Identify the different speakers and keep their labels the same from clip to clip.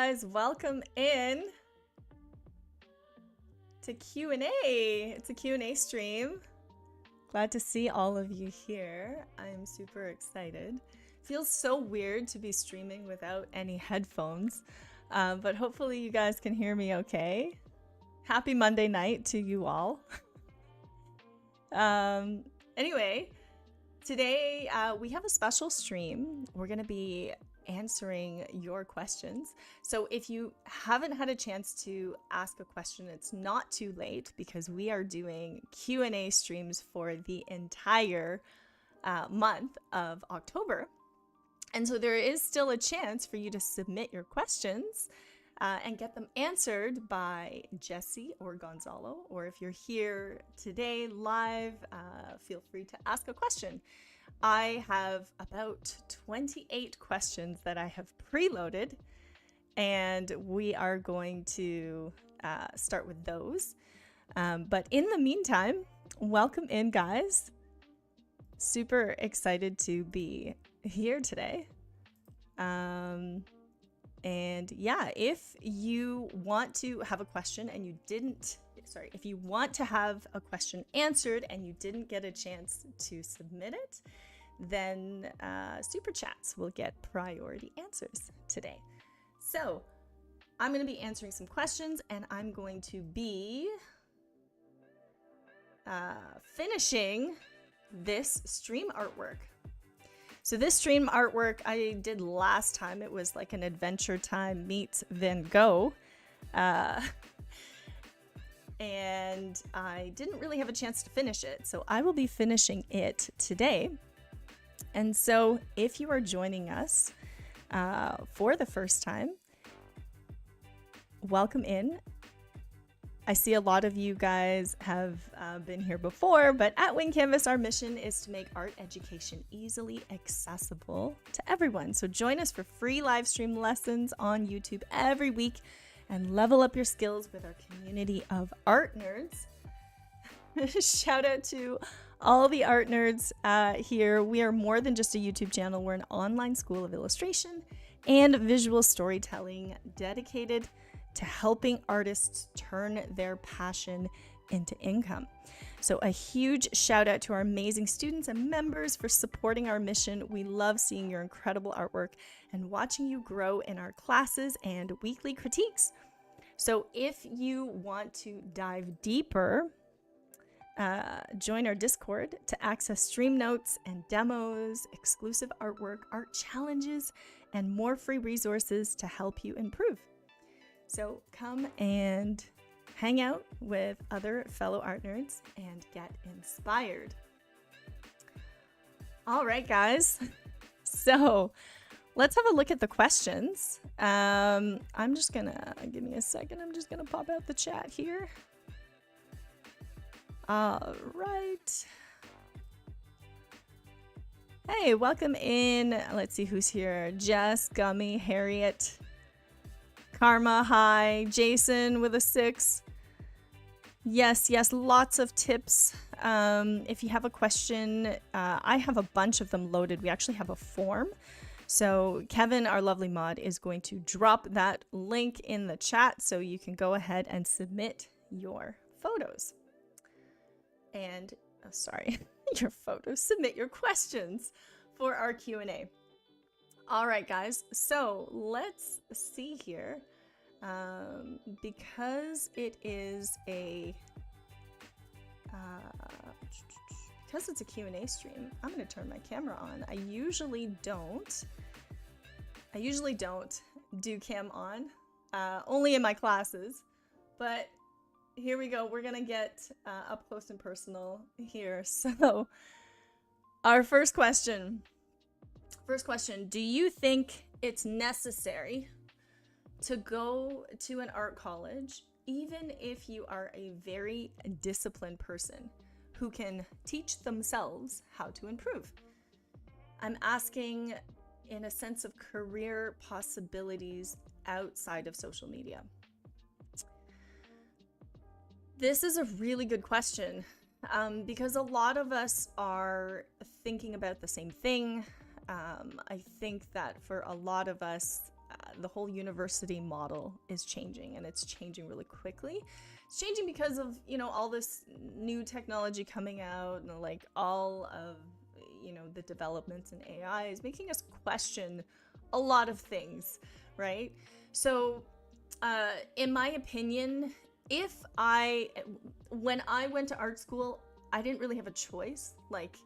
Speaker 1: guys, welcome in to Q&A. It's a Q&A stream. Glad to see all of you here. I'm super excited. Feels so weird to be streaming without any headphones, but hopefully you guys can hear me okay. Happy Monday night to you all. Anyway, today we have a special stream. We're going to be answering your questions. So if you haven't had a chance to ask a question, it's not too late because we are doing Q&A streams for the entire month of October. And so there is still a chance for you to submit your questions and get them answered by Jesse or Gonzalo. Or if you're here today live, feel free to ask a question. I have about 28 questions that I have preloaded, and we are going to start with those. But in the meantime, welcome in, guys. Super excited to be here today. And yeah, if you want to have a question and you didn't, if you want to have a question answered and you didn't get a chance to submit it, then super chats will get priority answers today. So I'm going to be answering some questions, and I'm going to be finishing this stream artwork. So this stream artwork I did last time. It was like an Adventure Time meets Van Gogh. And I didn't really have a chance to finish it. So I will be finishing it today. And so if you are joining us for the first time, welcome in. I see a lot of you guys have been here before, but at Wing Canvas, our mission is to make art education easily accessible to everyone. So join us for free live stream lessons on YouTube every week and level up your skills with our community of art nerds. Shout out to all the art nerds here. We are more than just a YouTube channel. We're an online school of illustration and visual storytelling dedicated to helping artists turn their passion into income. So a huge shout out to our amazing students and members for supporting our mission. We love seeing your incredible artwork and watching you grow in our classes and weekly critiques. So if you want to dive deeper, join our Discord to access stream notes and demos, exclusive artwork, art challenges, and more free resources to help you improve. So come and hang out with other fellow art nerds and get inspired. All right, guys. So let's have a look at the questions. I'm just gonna, give me a second. I'm just gonna pop out the chat here. All right. Hey, welcome in. Let's see who's here. Jess, Gummy, Harriet, Karma, hi. Jason with a 6. Yes, lots of tips. If you have a question, I have a bunch of them loaded. We actually have a form. So Kevin, our lovely mod, is going to drop that link in the chat so you can go ahead and submit your photos. And, your photos. Submit your questions for our Q&A. All right, guys. So let's see here. Because it is a because it's a Q&A stream, I'm going to turn my camera on. I usually don't do cam on, only in my classes, but here we go. We're going to get up close and personal here. So our first question, do you think it's necessary to go to an art college, even if you are a very disciplined person who can teach themselves how to improve? I'm asking in a sense of career possibilities outside of social media. This is a really good question because a lot of us are thinking about the same thing. I think that for a lot of us, the whole university model is changing, and it's changing really quickly. It's changing because of, you know, all this new technology coming out, and like all of, you know, the developments in AI is making us question a lot of things, right? So in my opinion, when I went to art school, I didn't really have a choice. Like,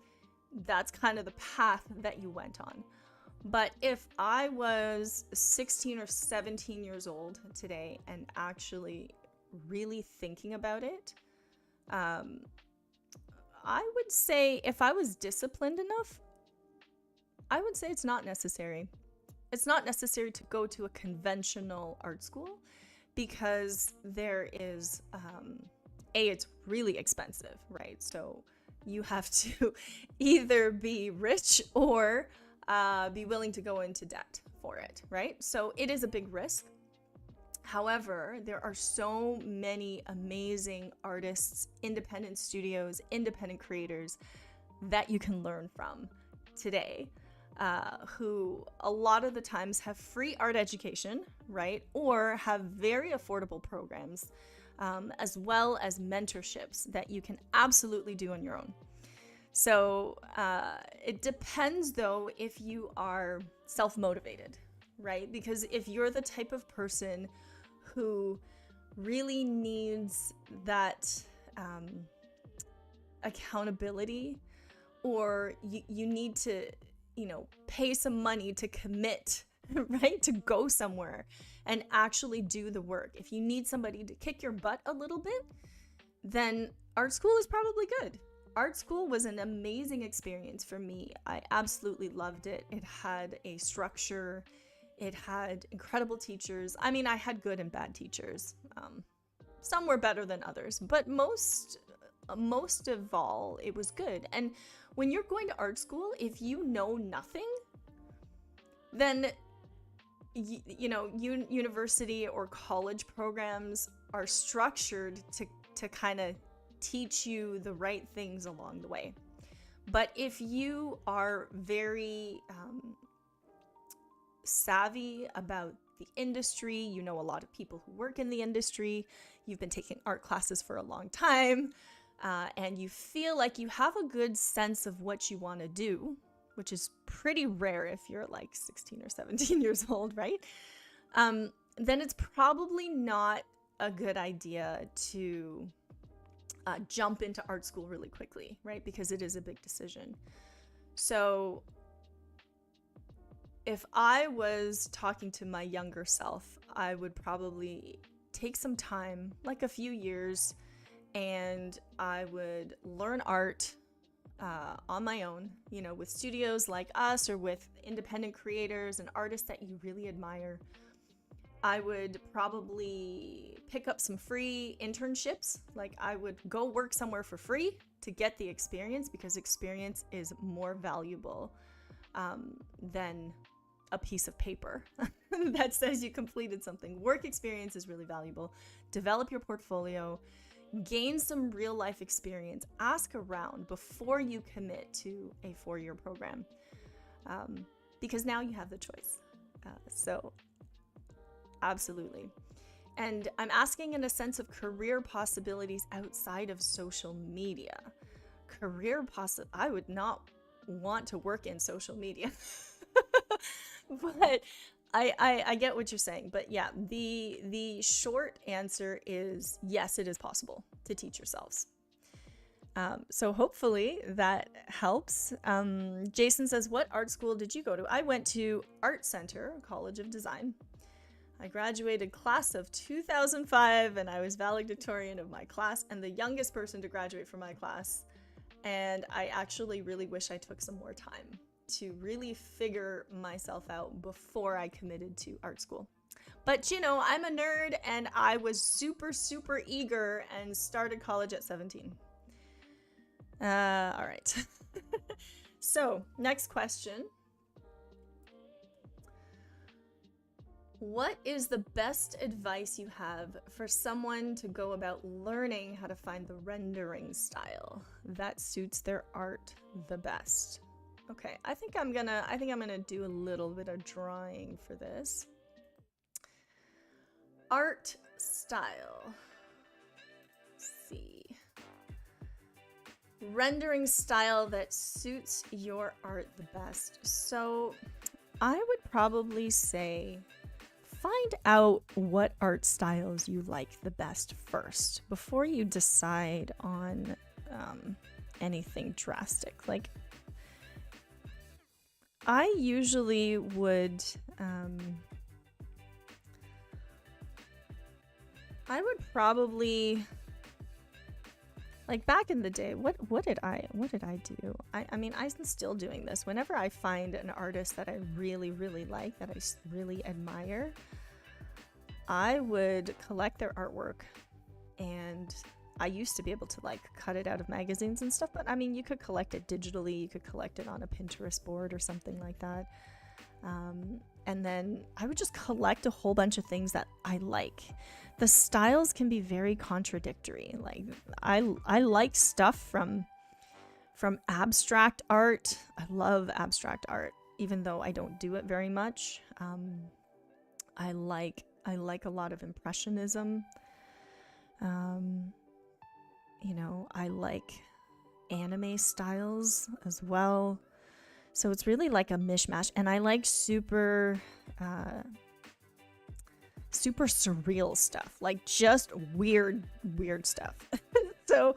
Speaker 1: that's kind of the path that you went on. But if I was 16 or 17 years old today and actually really thinking about it, I would say if I was disciplined enough, I would say it's not necessary. It's not necessary to go to a conventional art school because there is, it's really expensive, right? So you have to either be rich or be willing to go into debt for it, right? So it is a big risk. However, there are so many amazing artists, independent studios, independent creators that you can learn from today, who a lot of the times have free art education, right? Or have very affordable programs, as well as mentorships that you can absolutely do on your own. So it depends, though, if you are self-motivated, right? Because if you're the type of person who really needs that accountability, or you need to, you know, pay some money to commit, right? To go somewhere and actually do the work. If you need somebody to kick your butt a little bit, then art school is probably good. Art school was an amazing experience for me. I absolutely loved it. It had a structure. It had incredible teachers. I mean, I had good and bad teachers. Some were better than others, but most of all, it was good. And when you're going to art school, if you know nothing, then you know, university or college programs are structured to kind of teach you the right things along the way. But if you are very savvy about the industry, you know a lot of people who work in the industry, you've been taking art classes for a long time, and you feel like you have a good sense of what you want to do, which is pretty rare if you're like 16 or 17 years old, right? Then it's probably not a good idea to jump into art school really quickly, right? Because it is a big decision. So if I was talking to my younger self, I would probably take some time, like a few years, and I would learn art on my own, you know, with studios like us or with independent creators and artists that you really admire. I would probably pick up some free internships. Like, I would go work somewhere for free to get the experience, because experience is more valuable than a piece of paper that says you completed something. Work experience is really valuable. Develop your portfolio, gain some real life experience, ask around before you commit to a 4-year program, because now you have the choice. So absolutely. And I'm asking in a sense of career possibilities outside of social media. I would not want to work in social media. But I get what you're saying. But yeah, the short answer is yes, it is possible to teach yourselves. So hopefully that helps. Jason says, what art school did you go to? I went to Art Center, College of Design. I graduated class of 2005, and I was valedictorian of my class and the youngest person to graduate from my class. And I actually really wish I took some more time to really figure myself out before I committed to art school. But you know, I'm a nerd, and I was super, super eager and started college at 17. All right. So, next question. What is the best advice you have for someone to go about learning how to find the rendering style that suits their art the best? Okay, I think I'm gonna do a little bit of drawing for this. art style. Let's see. Rendering style that suits your art the best. So I would probably say find out what art styles you like the best first before you decide on anything drastic. Like, I usually would I would probably, like, back in the day, what did I do? I mean, I'm still doing this. Whenever I find an artist that I really, really like, that I really admire, I would collect their artwork. And I used to be able to, like, cut it out of magazines and stuff, but I mean, you could collect it digitally, you could collect it on a Pinterest board or something like that. And then I would just collect a whole bunch of things that I like. The styles can be very contradictory. Like, I like stuff from abstract art. I love abstract art, even though I don't do it very much. I like a lot of Impressionism. You know, I like anime styles as well. So it's really like a mishmash, and I like super surreal stuff, like just weird stuff. So,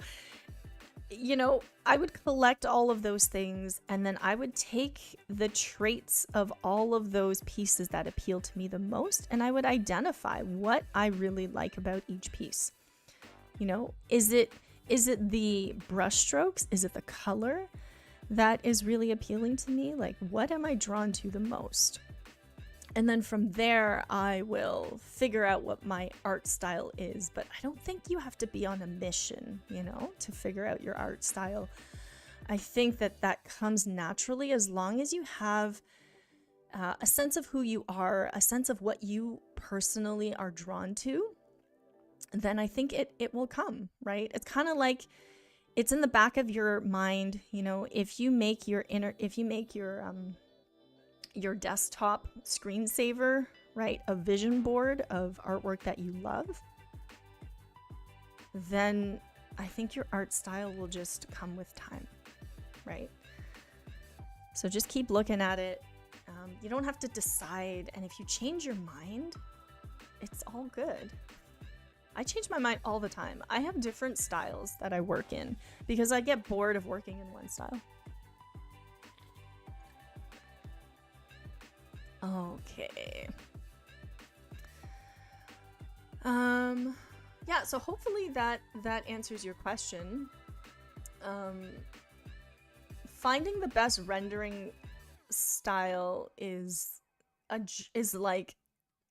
Speaker 1: you know, I would collect all of those things, and then I would take the traits of all of those pieces that appeal to me the most, and I would identify what I really like about each piece. You know, is it the brush strokes? Is it the color that is really appealing to me? Like, what am I drawn to the most? And then from there, I will figure out what my art style is. But I don't think you have to be on a mission, you know, to figure out your art style. I think that comes naturally as long as you have a sense of who you are, a sense of what you personally are drawn to. Then I think it will come, right? It's kind of like, it's in the back of your mind, you know. If you make your your desktop screensaver, right, a vision board of artwork that you love, then I think your art style will just come with time, right? So just keep looking at it. You don't have to decide, and if you change your mind, it's all good. I change my mind all the time. I have different styles that I work in because I get bored of working in one style. Okay. Yeah, so hopefully that answers your question. Finding the best rendering style is like,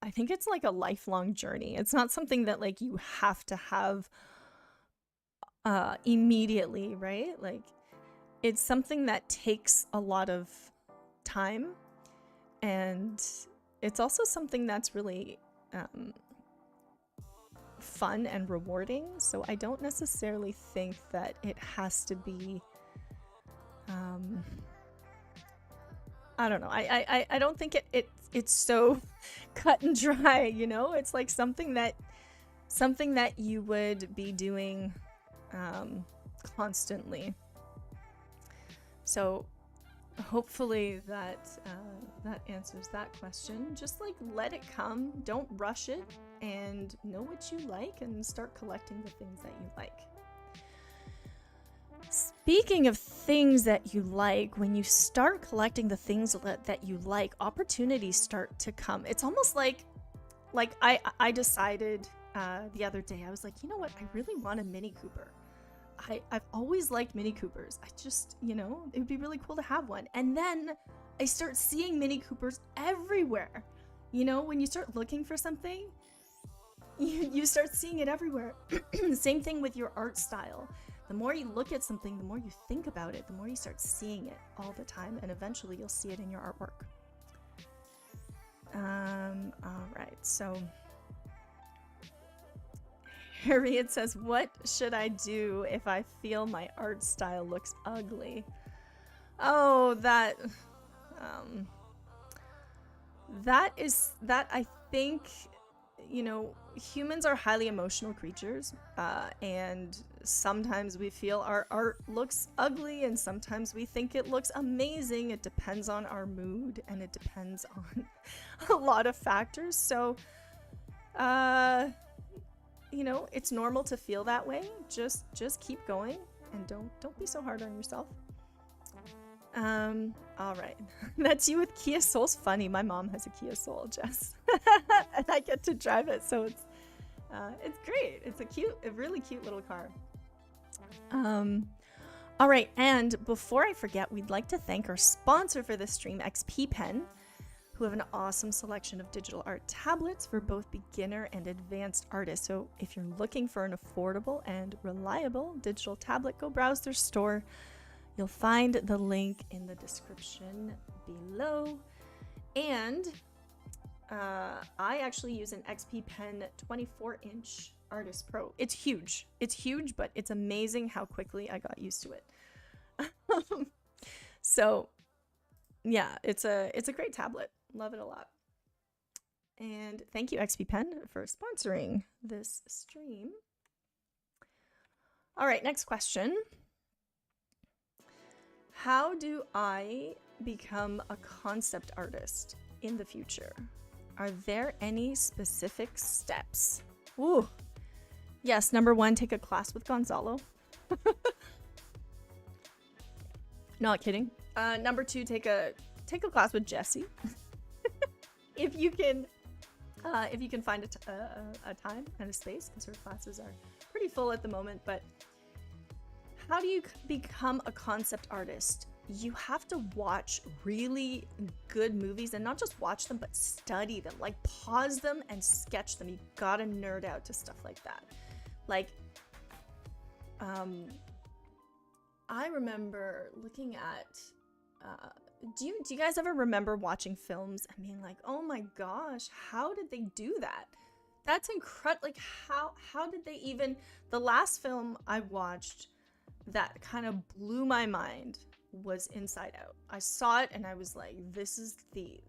Speaker 1: I think it's like a lifelong journey. It's not something that, like, you have to have immediately, right? Like, it's something that takes a lot of time, and it's also something that's really fun and rewarding. So I don't necessarily think that it has to be I don't know. I don't think it's so cut and dry, you know? It's like something that you would be doing constantly. So hopefully that answers that question. Just, like, let it come. Don't rush it, and know what you like and start collecting the things that you like. Speaking of things that you like, when you start collecting the things that you like, opportunities start to come. It's almost like I decided the other day, I was like, you know what? I really want a Mini Cooper. I've always liked Mini Coopers. I just, you know, it would be really cool to have one. And then I start seeing Mini Coopers everywhere. You know, when you start looking for something, you start seeing it everywhere. Same thing with your art style. The more you look at something, the more you think about it, the more you start seeing it all the time, and eventually you'll see it in your artwork. All right, so Harriet says, what should I do if I feel my art style looks ugly? Oh, that I think you know, humans are highly emotional creatures, and sometimes we feel our art looks ugly, and sometimes we think it looks amazing. It depends on our mood, and it depends on a lot of factors. So, you know, it's normal to feel that way. Just keep going, and don't be so hard on yourself. All right. That's you with Kia Soul's funny. My mom has a Kia Soul, Jess. And I get to drive it, so it's great. It's a really cute little car. All right, and before I forget, we'd like to thank our sponsor for this stream, XP Pen, who have an awesome selection of digital art tablets for both beginner and advanced artists. So if you're looking for an affordable and reliable digital tablet, go browse their store. You'll find the link in the description below. And I actually use an XP Pen 24-inch Artist Pro. It's huge. It's huge, but it's amazing how quickly I got used to it. So yeah, it's a great tablet. Love it a lot. And thank you, XP Pen, for sponsoring this stream. All right, next question. How do I become a concept artist in the future? Are there any specific steps? Ooh. Yes, number 1, take a class with Gonzalo. Not kidding. Number 2, take a class with Jesse. if you can find a time and a space, because her classes are pretty full at the moment. But how do you become a concept artist? You have to watch really good movies, and not just watch them, but study them. Like, pause them and sketch them. You gotta nerd out to stuff like that. Like, I remember looking at, do you guys ever remember watching films and being like, oh my gosh, how did they do that? That's incredible. Like, how did they even, the last film I watched that kind of blew my mind was Inside Out. I saw it and I was like, this is the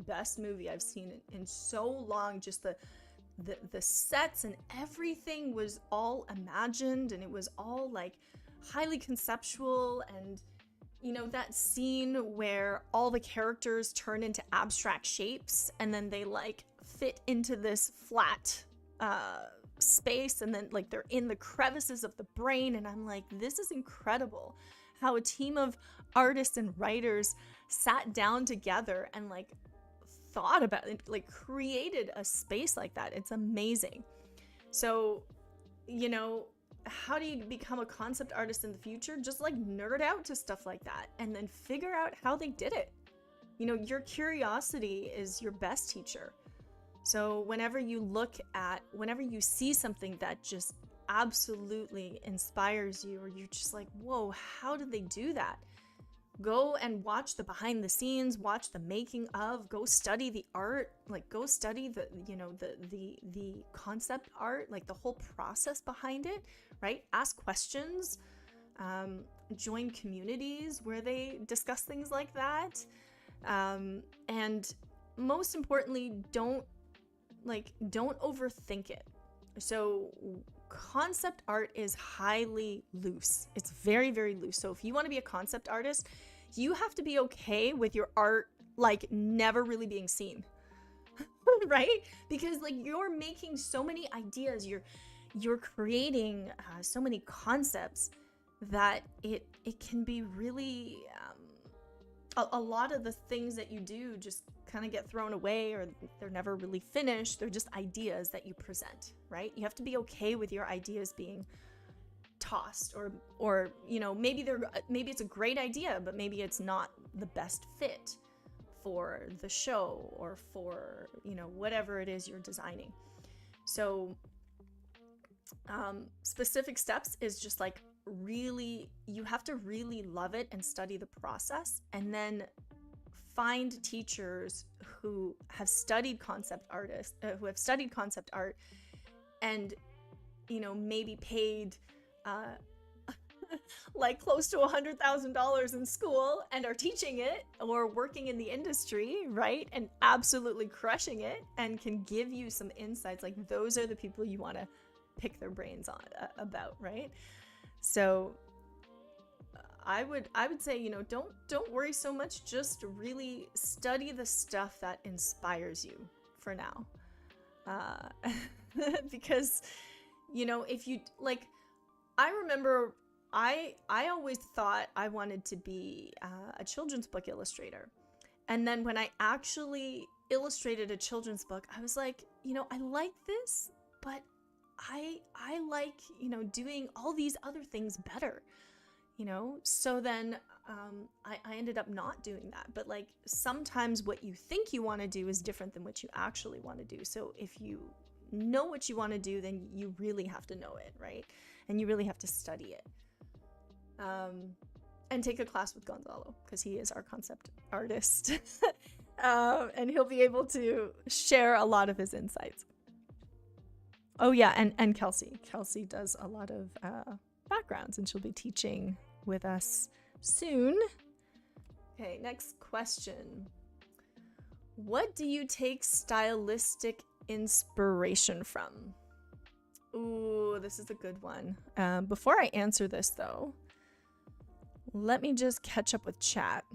Speaker 1: best movie I've seen in so long. Just the sets and everything was all imagined, and it was all like highly conceptual. And you know, that scene where all the characters turn into abstract shapes and then they like fit into this flat space, and then like they're in the crevices of the brain, and I'm like, this is incredible how a team of artists and writers sat down together and like thought about it, like created a space like that. It's amazing. So, you know, how do you become a concept artist in the future? Just like nerd out to stuff like that and then figure out how they did it. You know, your curiosity is your best teacher. So whenever you see something that just absolutely inspires you, or you're just like, whoa, how did they do that? Go and watch the behind the scenes, watch the making of, go study the art, like go study the concept art, like the whole process behind it, right? Ask questions, join communities where they discuss things like that. And most importantly, don't overthink it. So concept art is highly loose. It's very, very loose. So if you want to be a concept artist, you have to be okay with your art like never really being seen. Right? Because like you're making so many ideas, you're creating so many concepts that it can be really a lot of the things that you do just kind of get thrown away, or they're never really finished. They're just ideas that you present, right? You have to be okay with your ideas being tossed, or you know, maybe it's a great idea, but maybe it's not the best fit for the show or for, you know, whatever it is you're designing. So specific steps is just like, really, you have to really love it and study the process, and then find teachers who have studied concept art, and, you know, maybe paid like close to $100,000 in school and are teaching it or working in the industry, right? And absolutely crushing it and can give you some insights. Like those are the people you want to pick their brains on about, right? So I would say, you know, don't worry so much, just really study the stuff that inspires you for now. Because, you know, if you like, I remember I always thought I wanted to be a children's book illustrator. And then when I actually illustrated a children's book, I was like, you know, I like this, but I like, you know, doing all these other things better, you know? So then I ended up not doing that. But like sometimes what you think you want to do is different than what you actually want to do. So if you know what you want to do, then you really have to know it, right? And you really have to study it. And take a class with Gonzalo, because he is our concept artist. And he'll be able to share a lot of his insights. Oh yeah, and Kelsey. Kelsey does a lot of backgrounds, and she'll be teaching with us soon. Okay, next question. What do you take stylistic inspiration from? Ooh, this is a good one. Before I answer this, though, let me just catch up with chat.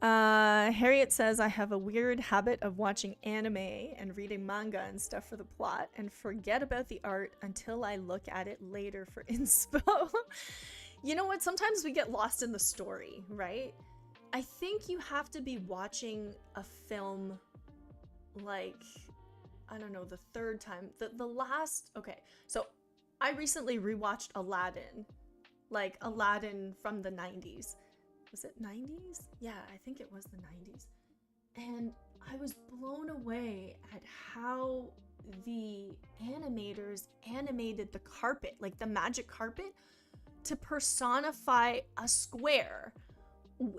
Speaker 1: Harriet says, I have a weird habit of watching anime and reading manga and stuff for the plot and forget about the art until I look at it later for inspo. You know what? Sometimes we get lost in the story, right? I think you have to be watching a film like, I don't know, the third time. The last, okay, so I recently rewatched Aladdin, like Aladdin from the 90s. Was it 90s? Yeah, I think it was the 90s. And I was blown away at how the animators animated the carpet, like the magic carpet, to personify a square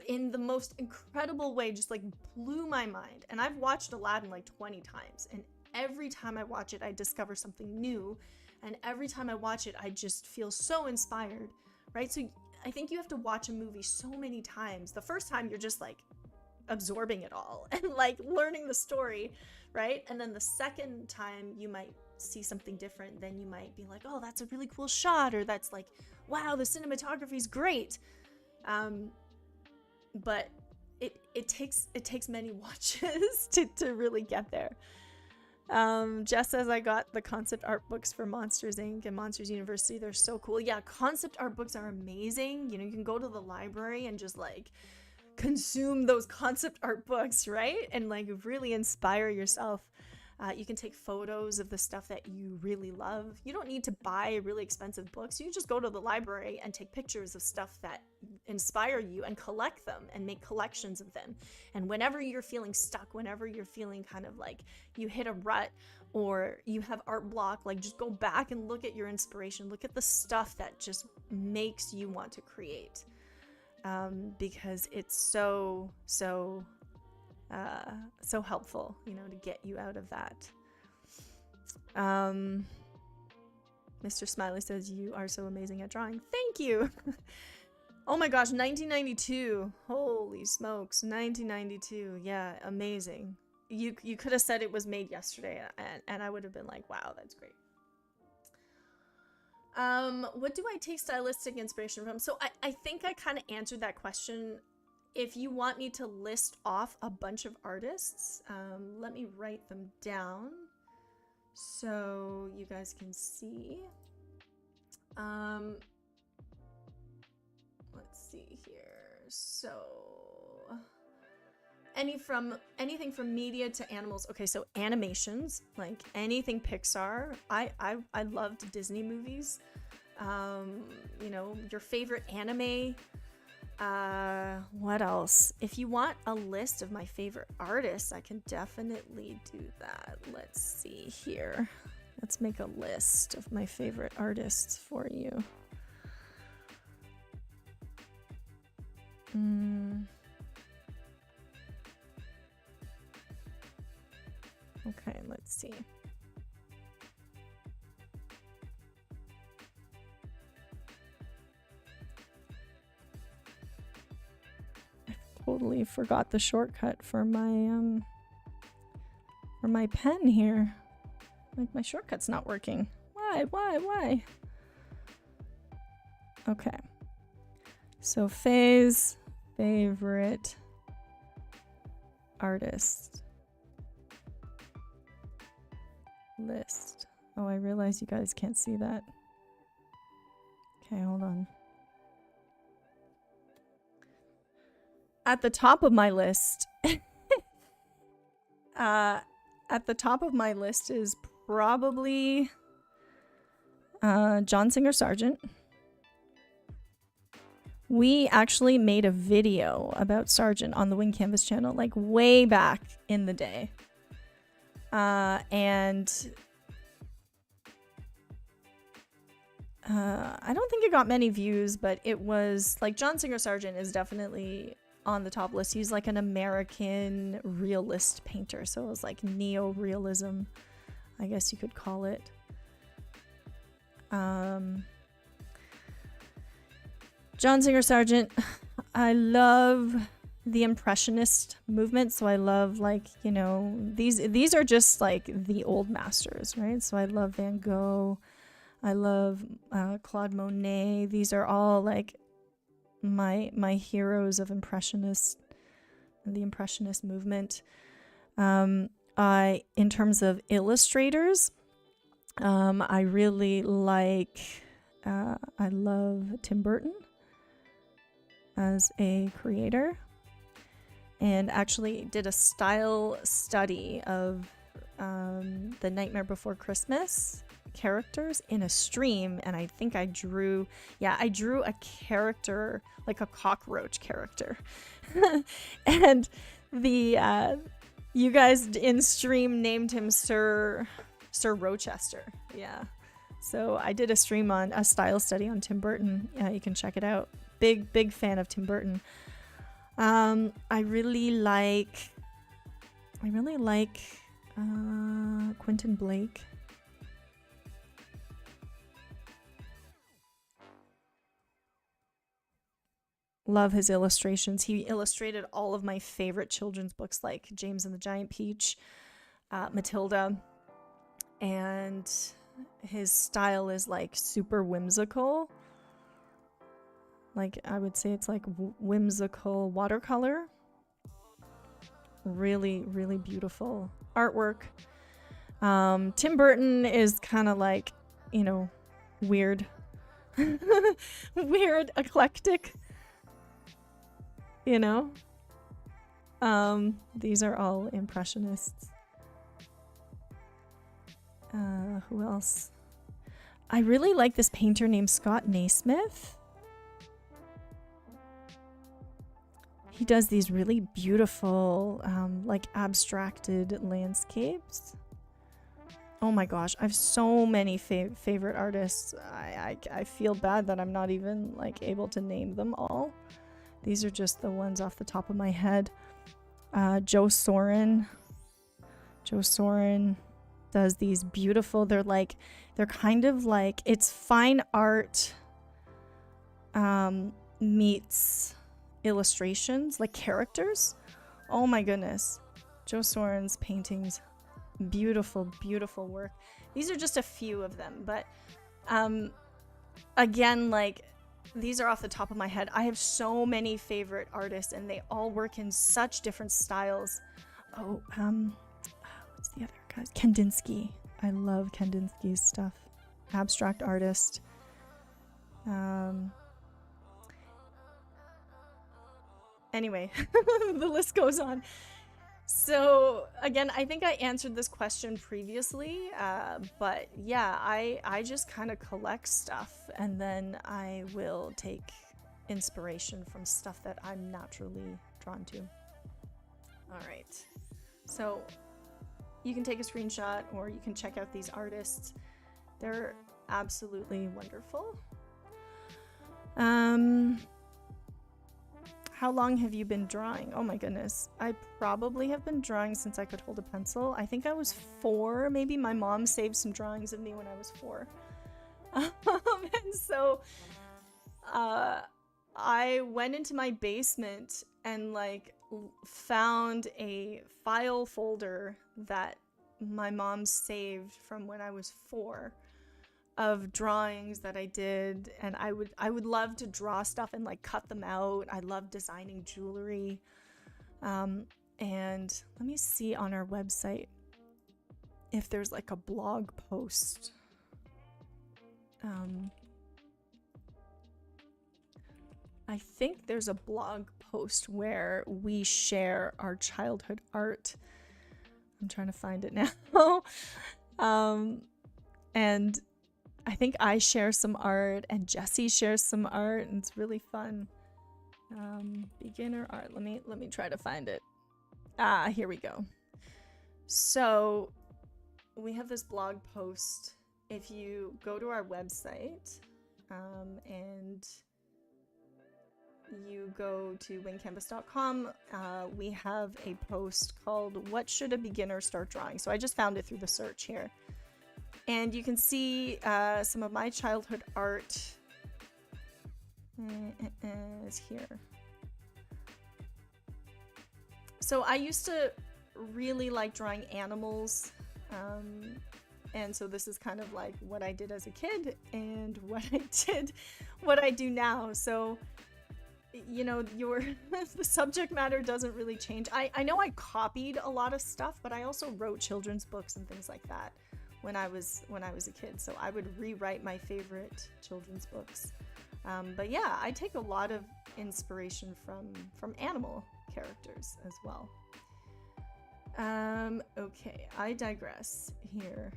Speaker 1: in the most incredible way. Just like blew my mind. And I've watched Aladdin like 20 times, and every time I watch it, I discover something new. And every time I watch it, I just feel so inspired, right? So I think you have to watch a movie so many times. The first time you're just like absorbing it all and like learning the story, right? And then the second time you might see something different. Then you might be like, oh, that's a really cool shot, or that's like, wow, the cinematography is great. But it takes many watches to really get there. Jess says, I got the concept art books for Monsters Inc. and Monsters University. They're so cool. Yeah, concept art books are amazing. You know, you can go to the library and just like consume those concept art books, right? And like really inspire yourself. You can take photos of the stuff that you really love. You don't need to buy really expensive books. You just go to the library and take pictures of stuff that inspire you and collect them and make collections of them. And whenever you're feeling stuck, whenever you're feeling kind of like you hit a rut or you have art block, like just go back and look at your inspiration. Look at the stuff that just makes you want to create. Because it's so helpful, you know, to get you out of that. Mr. Smiley says, you are so amazing at drawing. Thank you. Oh my gosh, 1992. Holy smokes, 1992. Yeah, amazing. You could have said it was made yesterday, and I would have been like, wow, that's great. What do I take stylistic inspiration from? So I think I kind of answered that question. If you want me to list off a bunch of artists, let me write them down so you guys can see. Let's see here. So anything from media to animals. Okay, so animations, like anything Pixar. I loved Disney movies. You know, your favorite anime. What else? If you want a list of my favorite artists, I can definitely do that. Let's see here. Let's make a list of my favorite artists for you. Okay, let's see. totally forgot the shortcut for my pen here. Like, my shortcut's not working. Why? Okay. So Faye's favorite artist list. Oh, I realize you guys can't see that. Okay, hold on. At the top of my list, is probably John Singer Sargent. We actually made a video about Sargent on the Wing Canvas channel, like way back in the day. And I don't think it got many views, but it was like John Singer Sargent is definitely on the top list. He's like an American realist painter, so it was like neo-realism, I guess you could call it. John Singer Sargent. I love the Impressionist movement, so I love, like, you know, these are just like the old masters, right? So I love Van Gogh, I love Claude Monet. These are all like my heroes of Impressionist, the Impressionist movement. In terms of illustrators, I really like, I love Tim Burton as a creator, and actually did a style study of the Nightmare Before Christmas characters in a stream, and I think I drew a character, like a cockroach character. And the you guys in stream named him Sir Rochester. Yeah, so I did a stream on a style study on Tim Burton. Yeah, you can check it out. Big fan of Tim Burton. I really like Quentin Blake. Love his illustrations. He illustrated all of my favorite children's books, like James and the Giant Peach, Matilda, and his style is like super whimsical. Like, I would say it's like whimsical watercolor. Really, really beautiful artwork. Tim Burton is kind of like, you know, weird, weird, eclectic. You know, these are all Impressionists. Who else? I really like this painter named Scott Naismith. He does these really beautiful, like abstracted landscapes. Oh my gosh, I have so many favorite artists. I feel bad that I'm not even like able to name them all. These are just the ones off the top of my head. Joe Sorin. Joe Sorin does these beautiful, they're kind of like, it's fine art meets illustrations, like characters. Oh my goodness. Joe Sorin's paintings, beautiful, beautiful work. These are just a few of them, but again, like, these are off the top of my head. I have so many favorite artists, and they all work in such different styles. Oh, what's the other guy? Kandinsky. I love Kandinsky's stuff. Abstract artist. Anyway, the list goes on. So again, I think I answered this question previously, but yeah, I just kind of collect stuff, and then I will take inspiration from stuff that I'm naturally drawn to. All right, so you can take a screenshot or you can check out these artists. They're absolutely wonderful. How long have you been drawing? Oh my goodness. I probably have been drawing since I could hold a pencil. I think I was 4. Maybe my mom saved some drawings of me when I was 4. And so I went into my basement and like found a file folder that my mom saved from when I was 4 of drawings that I did, and I would love to draw stuff and like cut them out. I love designing jewelry. And let me see on our website if there's like a blog post. I think there's a blog post where we share our childhood art. I'm trying to find it now. And I think I share some art and Jessie shares some art, and it's really fun. Beginner art. Let me try to find it. Here we go. So we have this blog post. If you go to our website and you go to wingcanvas.com, we have a post called "What Should a Beginner Start Drawing?" So I just found it through the search here. And you can see some of my childhood art is here. So I used to really like drawing animals. And so this is kind of like what I did as a kid and what I do now. So, you know, the subject matter doesn't really change. I know I copied a lot of stuff, but I also wrote children's books and things like that when I was a kid. So I would rewrite my favorite children's books. But yeah, I take a lot of inspiration from animal characters as well. Okay, I digress here.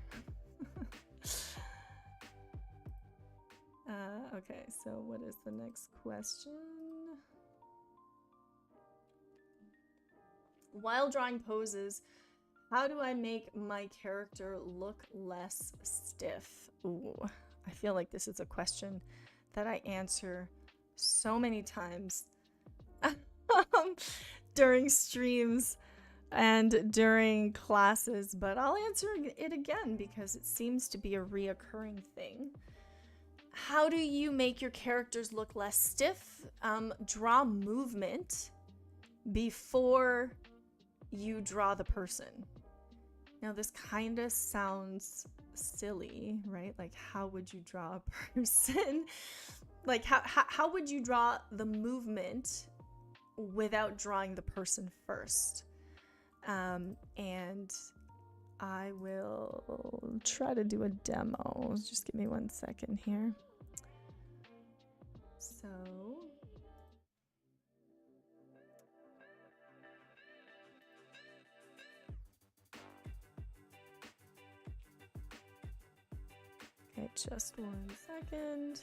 Speaker 1: Okay, so what is the next question? While drawing poses, how do I make my character look less stiff? Ooh, I feel like this is a question that I answer so many times during streams and during classes, but I'll answer it again because it seems to be a reoccurring thing. How do you make your characters look less stiff? Draw movement before you draw the person. Now this kind of sounds silly, right? Like, how would you draw a person? Like, how would you draw the movement without drawing the person first? And I will try to do a demo. Just give me 1 second here. So okay, just 1 second.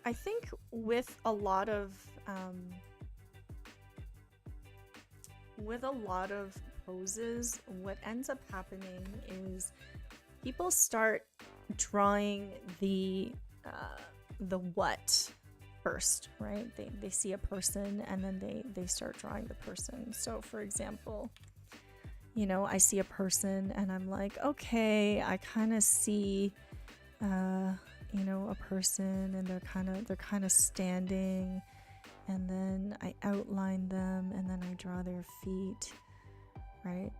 Speaker 1: I think with a lot of poses, what ends up happening is people start drawing the what first, right? They see a person and then they start drawing the person. So for example, you know, I see a person and I'm like, okay, I kind of see you know, a person and they're kind of standing, and then I outline them and then I draw their feet, right?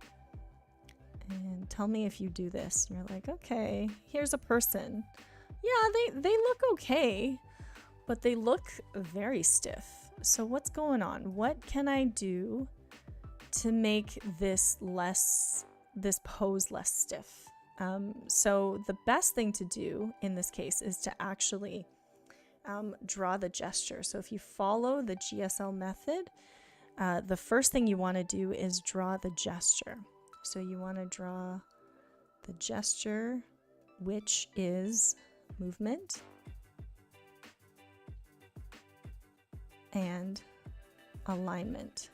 Speaker 1: And tell me if you do this. You're like, okay, here's a person. Yeah, they look okay, but they look very stiff. So what's going on? What can I do to make this pose less stiff? So the best thing to do in this case is to actually draw the gesture. So if you follow the GSL method, the first thing you want to do is draw the gesture. So you want to draw the gesture, which is movement and alignment.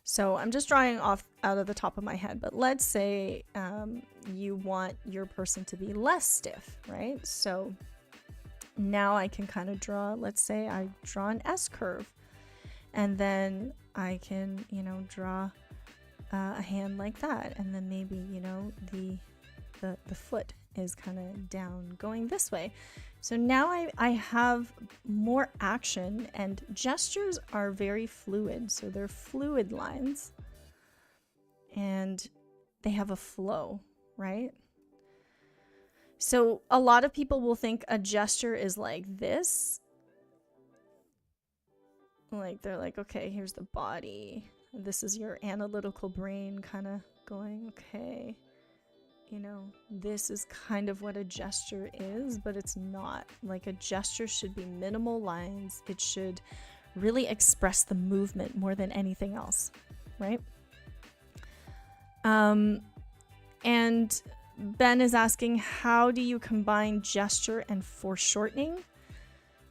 Speaker 1: So I'm just drawing off out of the top of my head, but let's say you want your person to be less stiff, right? So now I can kind of draw, let's say I draw an S curve, and then I can, you know, draw a hand like that, and then maybe, you know, the foot is kind of down going this way. So now I have more action, and gestures are very fluid. So they're fluid lines and they have a flow, right? So a lot of people will think a gesture is like this. Like they're like, okay, here's the body. This is your analytical brain kind of going, okay, you know, this is kind of what a gesture is, but it's not. Like a gesture should be minimal lines. It should really express the movement more than anything else, right? And Ben is asking, how do you combine gesture and foreshortening?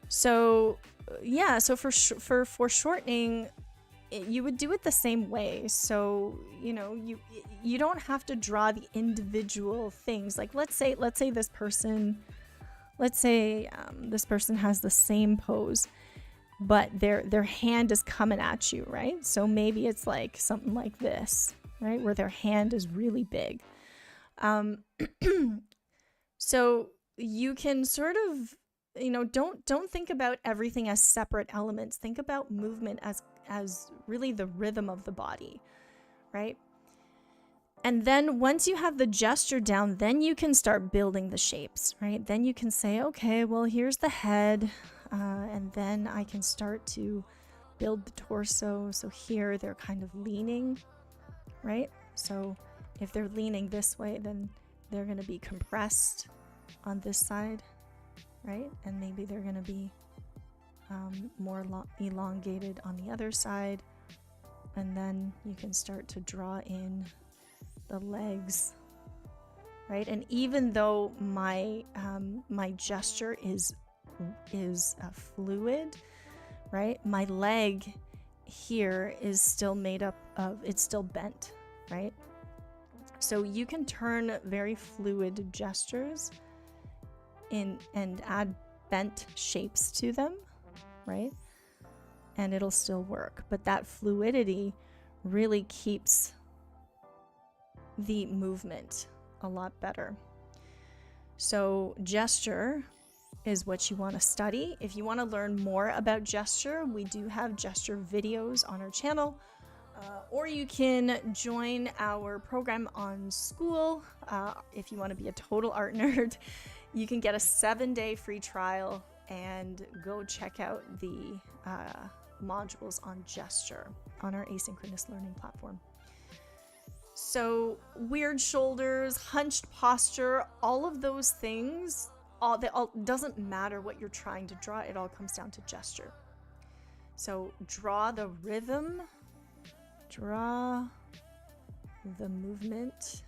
Speaker 1: So yeah, so for foreshortening, you would do it the same way. So, you know, you don't have to draw the individual things. Like let's say this person has the same pose, but their hand is coming at you, right? So maybe it's like something like this, right, where their hand is really big. So you can sort of, you know, don't think about everything as separate elements. Think about movement as really the rhythm of the body, right? And then once you have the gesture down, then you can start building the shapes, right? Then you can say, okay, well, here's the head, and then I can start to build the torso. So here they're kind of leaning, right? So if they're leaning this way, then they're going to be compressed on this side, right? And maybe they're going to be more elongated on the other side. And then you can start to draw in the legs, right? And even though my gesture is fluid, right? My leg here is still made up of, it's still bent, right? So you can turn very fluid gestures in and add bent shapes to them, right? And it'll still work. But that fluidity really keeps the movement a lot better. So gesture is what you want to study. If you want to learn more about gesture, we do have gesture videos on our channel. Or you can join our program on School. If you want to be a total art nerd, you can get a 7-day free trial and go check out the modules on gesture on our asynchronous learning platform. So weird shoulders, hunched posture, all of those things, doesn't matter what you're trying to draw. It all comes down to gesture. So draw the rhythm, draw the movement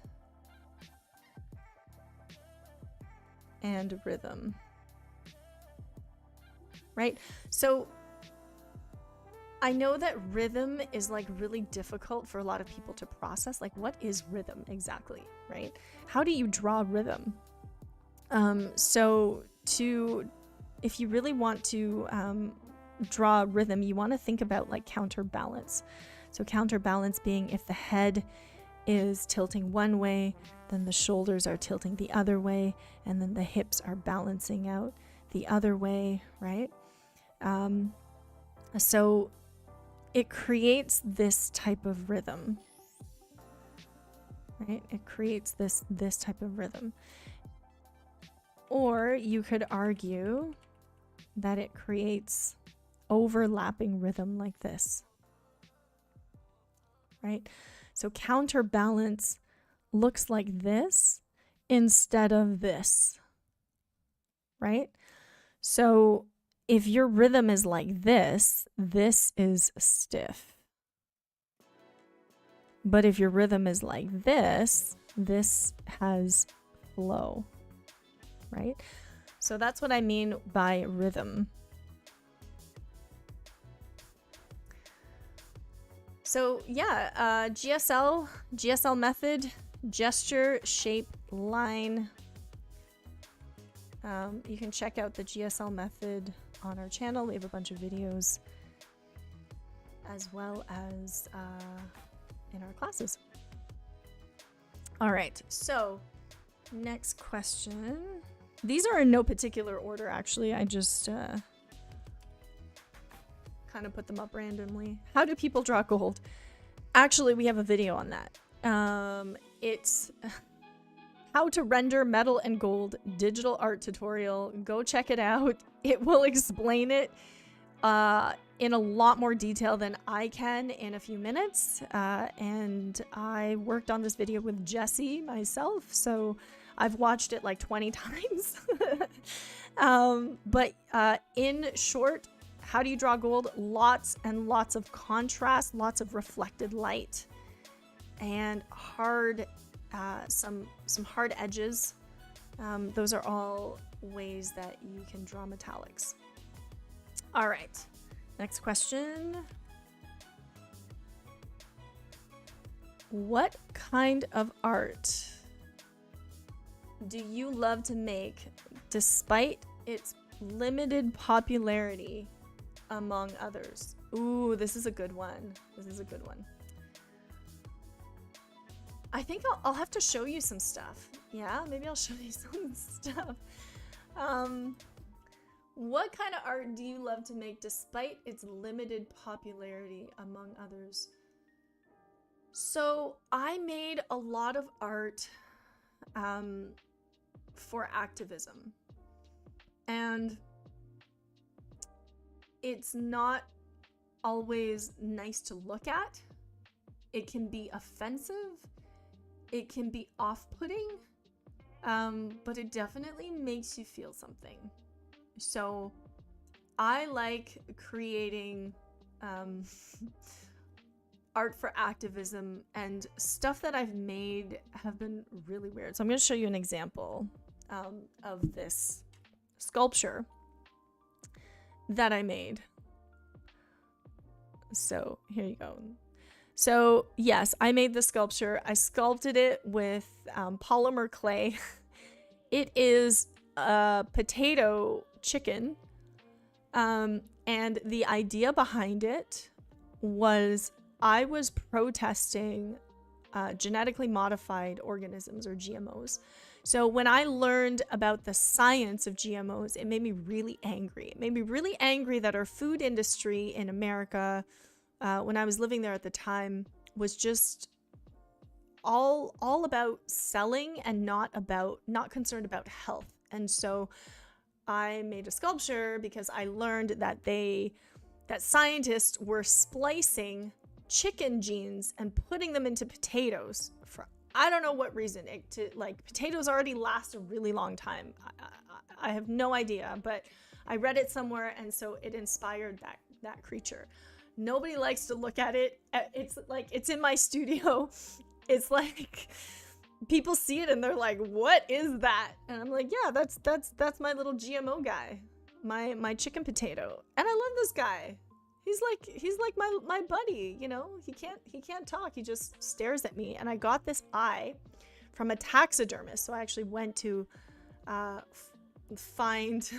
Speaker 1: and rhythm, right? So I know that rhythm is like really difficult for a lot of people to process. Like, what is rhythm exactly, right? How do you draw rhythm? So if you really want to draw rhythm, you want to think about like counterbalance. So counterbalance being if the head is tilting one way, then the shoulders are tilting the other way, and then the hips are balancing out the other way, right? So it creates this type of rhythm, right? It creates this type of rhythm. Or you could argue that it creates overlapping rhythm like this, right? So counterbalance looks like this instead of this, right? So if your rhythm is like this, this is stiff. But if your rhythm is like this, this has flow, right? So that's what I mean by rhythm. So yeah, GSL method, gesture, shape, line. You can check out the GSL method on our channel. We have a bunch of videos as well as in our classes. All right, so next question. These are in no particular order, actually. I just kind of put them up randomly. How do people draw gold? Actually, we have a video on that. It's how to render metal and gold digital art tutorial. Go check it out. It will explain it in a lot more detail than I can in a few minutes. And I worked on this video with Jesse myself, so I've watched it like 20 times. But in short, how do you draw gold? Lots and lots of contrast, lots of reflected light, and hard, some hard edges. Those are all ways that you can draw metallics. All right, next question. What kind of art do you love to make despite its limited popularity among others? Ooh, this is a good one. This is a good one. I think I'll have to show you some stuff. Yeah, maybe I'll show you some stuff. What kind of art do you love to make despite its limited popularity among others? So I made a lot of art for activism, and it's not always nice to look at. It can be offensive. It can be off-putting, but it definitely makes you feel something. So I like creating art for activism, and stuff that I've made have been really weird. So I'm going to show you an example of this sculpture that I made. So here you go. So yes, I made the sculpture. I sculpted it with polymer clay. It is a potato chicken. And the idea behind it was I was protesting genetically modified organisms, or GMOs. So when I learned about the science of GMOs, it made me really angry. It made me really angry that our food industry in America, when I was living there at the time, was just all about selling and not concerned about health. And so I made a sculpture because I learned that scientists were splicing chicken genes and putting them into potatoes for I don't know what reason. Potatoes already last a really long time. I have no idea, but I read it somewhere, and so it inspired that creature. Nobody likes to look at it. It's in my studio. It's like people see it and they're like, "What is that?" And I'm like, "Yeah, that's my little GMO guy, my chicken potato." And I love this guy. He's like my buddy, you know. He can't talk. He just stares at me. And I got this eye from a taxidermist. So I actually went to find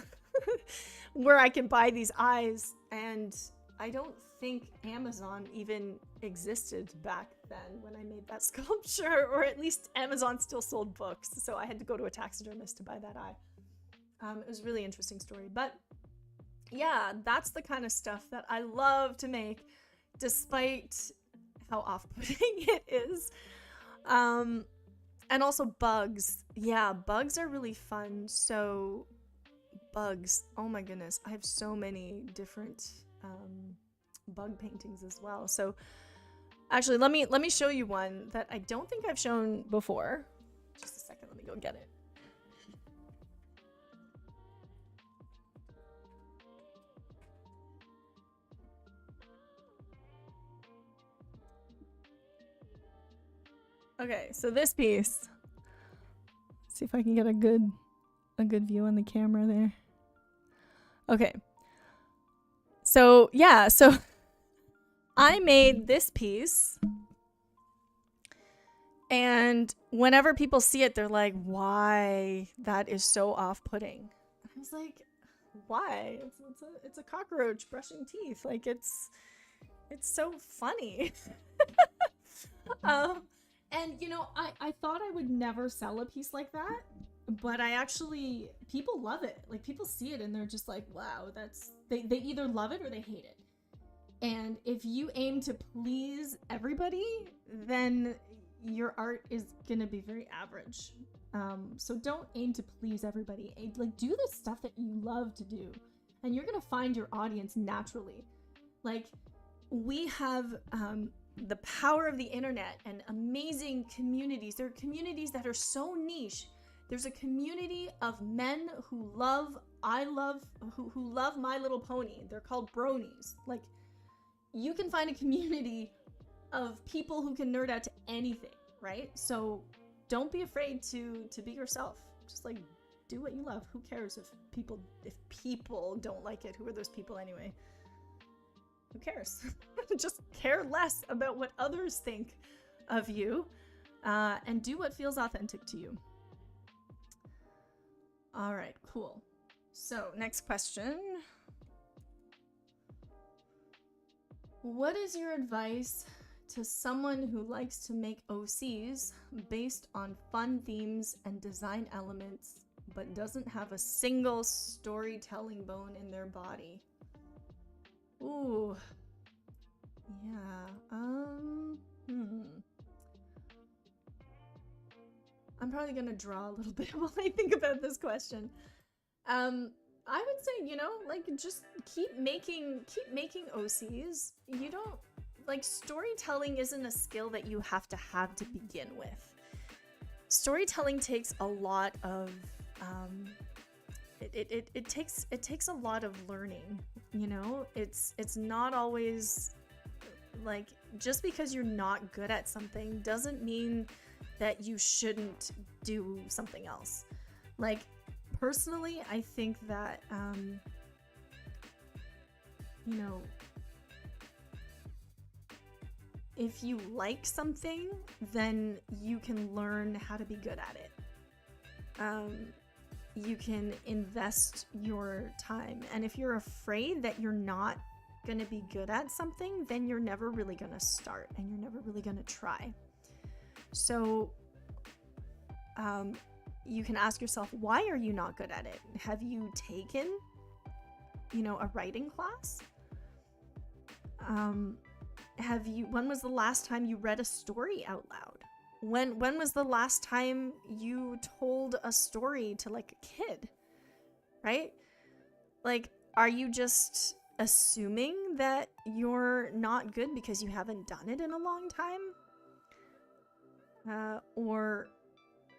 Speaker 1: where I can buy these eyes, and I don't think Amazon even existed back then when I made that sculpture, or at least Amazon still sold books. So I had to go to a taxidermist to buy that eye. It was a really interesting story, but yeah, that's the kind of stuff that I love to make, despite how off-putting it is. And also bugs. Yeah, bugs are really fun. So bugs, oh my goodness, I have so many different bug paintings as well. So actually, let me show you one that I don't think I've shown before. Just a second, let me go get it. Okay, so this piece. Let's see if I can get a good view on the camera there. Okay. So, yeah, so I made this piece, and whenever people see it, they're like, "Why? That is so off-putting." I was like, "Why? It's a cockroach brushing teeth. Like it's so funny." And you know, I thought I would never sell a piece like that. but I actually, people love it. Like, people see it and they're just like, wow, they either love it or they hate it. And if you aim to please everybody, then your art is gonna be very average. So don't aim to please everybody. Like, do the stuff that you love to do, and you're gonna find your audience naturally. Like, we have the power of the internet and amazing communities. There are communities that are so niche. There's a community of men who love My Little Pony. They're called bronies. Like, you can find a community of people who can nerd out to anything, right? So don't be afraid to be yourself. Just like, do what you love. Who cares if people don't like it? Who are those people anyway? Who cares? Just care less about what others think of you, and do what feels authentic to you. All right, cool. So next question. What is your advice to someone who likes to make OCs based on fun themes and design elements, but doesn't have a single storytelling bone in their body? Ooh. Yeah. I'm probably gonna draw a little bit while I think about this question. I would say, like, just keep making OCs. You don't, like, storytelling isn't a skill that you have to begin with. Storytelling takes a lot of it takes a lot of learning. It's not always, like, just because you're not good at something doesn't mean that you shouldn't do something else. Like, personally, I think that if you like something, then you can learn how to be good at it. You can invest your time. And if you're afraid that you're not going to be good at something, then you're never really going to start and you're never really going to try. So you can ask yourself, why are you not good at it? Have you taken, a writing class? When was the last time you read a story out loud? When was the last time you told a story to, like, a kid? Right? Like, are you just assuming that you're not good because you haven't done it in a long time? Or,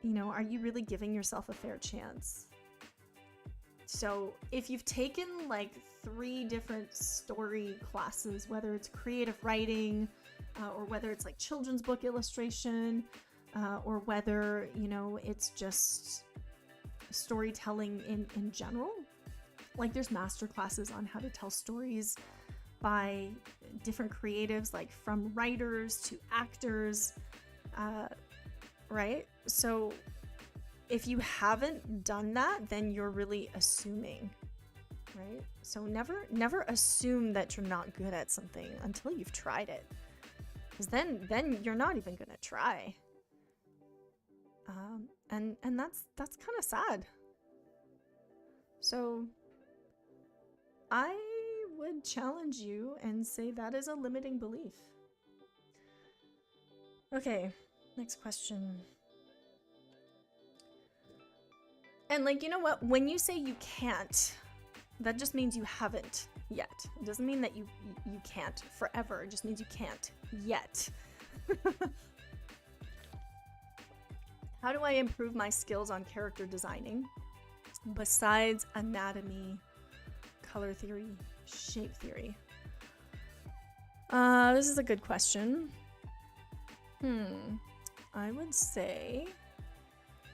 Speaker 1: are you really giving yourself a fair chance? So if you've taken, like, 3 different story classes, whether it's creative writing, or whether it's, like, children's book illustration, or whether, it's just storytelling in general, like, there's master classes on how to tell stories by different creatives, like from writers to actors, right? So if you haven't done that, then you're really assuming, right? So never assume that you're not good at something until you've tried it, because then you're not even gonna try. And that's kind of sad. So I would challenge you and say that is a limiting belief. Okay, next question. And, like, you know what? When you say you can't, that just means you haven't yet. It doesn't mean that you can't forever. It just means you can't yet. How do I improve my skills on character designing besides anatomy, color theory, shape theory? This is a good question. I would say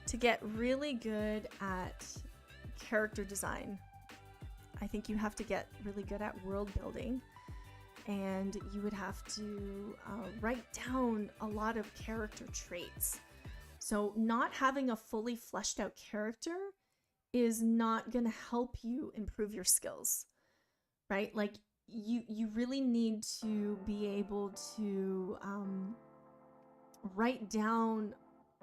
Speaker 1: to get really good at character design, I think you have to get really good at world building, and you would have to write down a lot of character traits. So not having a fully fleshed out character is not going to help you improve your skills, right? Like, you really need to be able to write down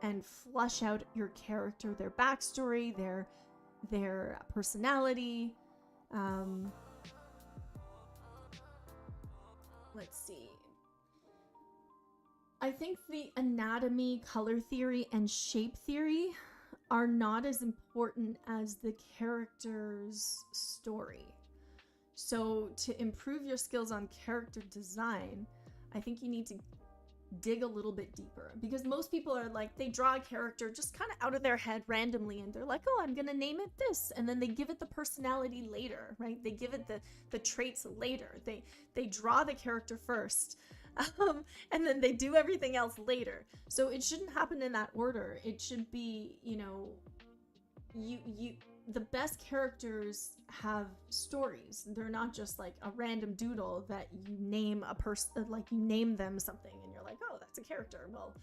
Speaker 1: and flush out your character, their backstory, their personality. Let's see. I think the anatomy, color theory, and shape theory are not as important as the character's story. So to improve your skills on character design, I think you need to dig a little bit deeper, because most people are like, they draw a character just kind of out of their head randomly, and they're like, oh, I'm gonna name it this, and then they give it the personality later, right? They give it the traits later. They draw the character first, and then they do everything else later. So it shouldn't happen in that order. It should be, you know, the best characters have stories. They're not just like a random doodle that you name a person, like you name them something and you're like, oh, that's a character. Well,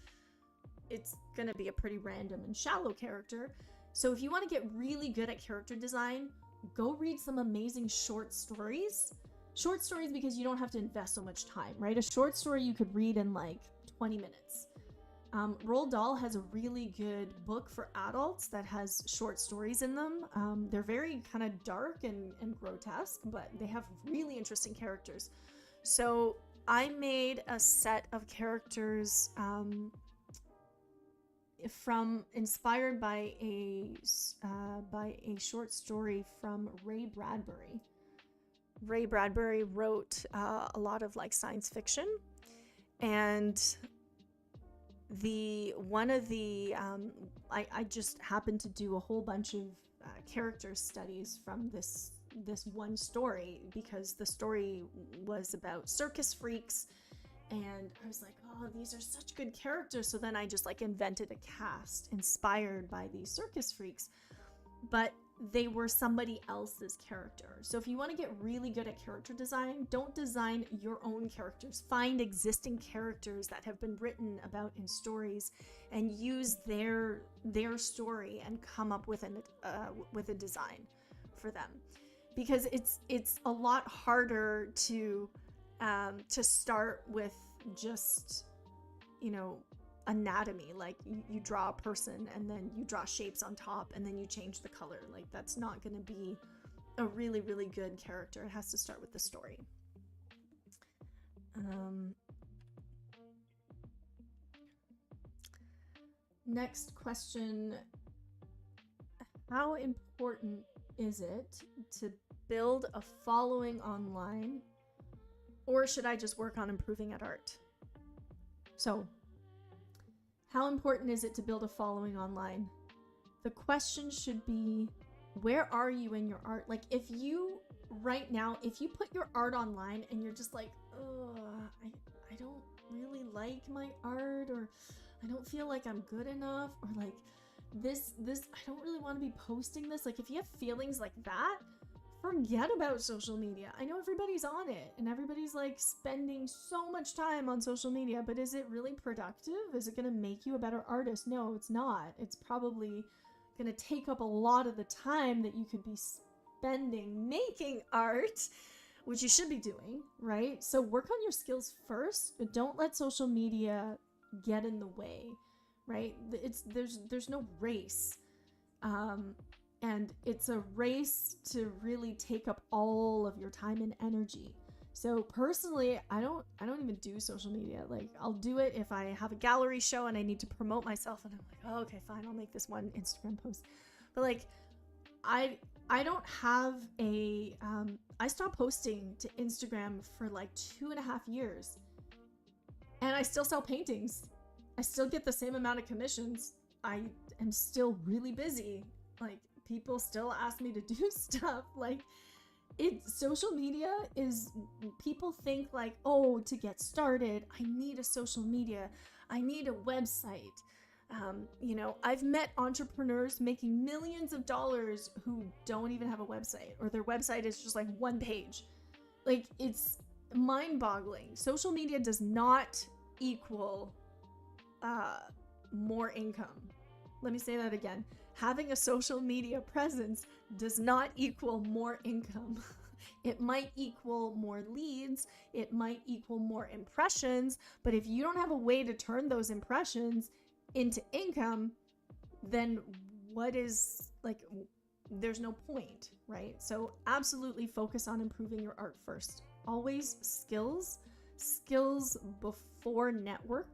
Speaker 1: it's gonna be a pretty random and shallow character. So if you want to get really good at character design, go read some amazing short stories. Short stories, because you don't have to invest so much time, right? A short story you could read in like 20 minutes. Roald Dahl has a really good book for adults that has short stories in them. They're very kind of dark and grotesque, but they have really interesting characters. So I made a set of characters inspired by a short story from Ray Bradbury. Ray Bradbury wrote a lot of like science fiction, and I just happened to do a whole bunch of character studies from this one story, because the story was about circus freaks, and I was like, oh, these are such good characters. So then I just like invented a cast inspired by these circus freaks, but they were somebody else's character. So if you want to get really good at character design, don't design your own characters. Find existing characters that have been written about in stories and use their story and come up with a design for them. Because it's a lot harder to start with just, you know, anatomy. Like you draw a person and then you draw shapes on top and then you change the color. Like that's not going to be a really, really good character. It has to start with the story. Next question. How important is it to build a following online, or should I just work on improving at art? So how important is it to build a following online? The question should be, where are you in your art? Like if you, right now, if you put your art online and you're just like, oh, I don't really like my art, or I don't feel like I'm good enough, or like this, I don't really want to be posting this. Like if you have feelings like that, forget about social media. I know everybody's on it and everybody's like spending so much time on social media, but is it really productive? Is it going to make you a better artist? No, it's not. It's probably going to take up a lot of the time that you could be spending making art, which you should be doing, right? So work on your skills first, but don't let social media get in the way, right? There's no race. And it's a race to really take up all of your time and energy. So personally, I don't even do social media. Like I'll do it if I have a gallery show and I need to promote myself, and I'm like, oh, okay, fine, I'll make this one Instagram post. But like, I don't have a, I stopped posting to Instagram for like 2.5 years, and I still sell paintings. I still get the same amount of commissions. I am still really busy. Like, people still ask me to do stuff. Like, social media is, people think like, oh, to get started, I need a social media, I need a website. You know, I've met entrepreneurs making millions of dollars who don't even have a website, or their website is just like one page. Like, it's mind-boggling. Social media does not equal more income. Let me say that again. Having a social media presence does not equal more income. It might equal more leads, it might equal more impressions, but if you don't have a way to turn those impressions into income, then what is like, there's no point, right? So absolutely focus on improving your art first. Always skills before network.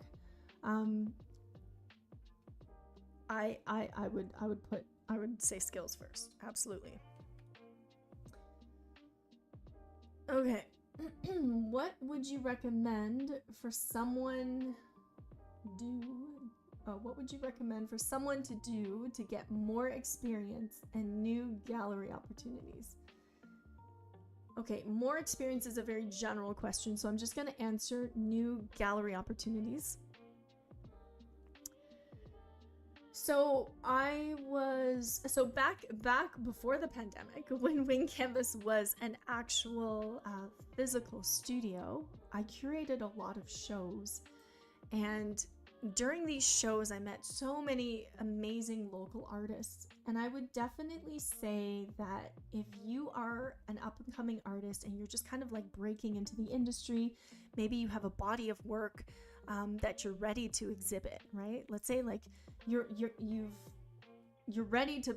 Speaker 1: I would say skills first. Absolutely. Okay. What would you recommend for someone to do to get more experience and new gallery opportunities? Okay, more experience is a very general question, so I'm just going to answer new gallery opportunities. So back before the pandemic, when Wing Canvas was an actual physical studio, I curated a lot of shows, and during these shows I met so many amazing local artists. And I would definitely say that if you are an up-and-coming artist and you're just kind of like breaking into the industry, maybe you have a body of work that you're ready to exhibit, right? Let's say like you're ready to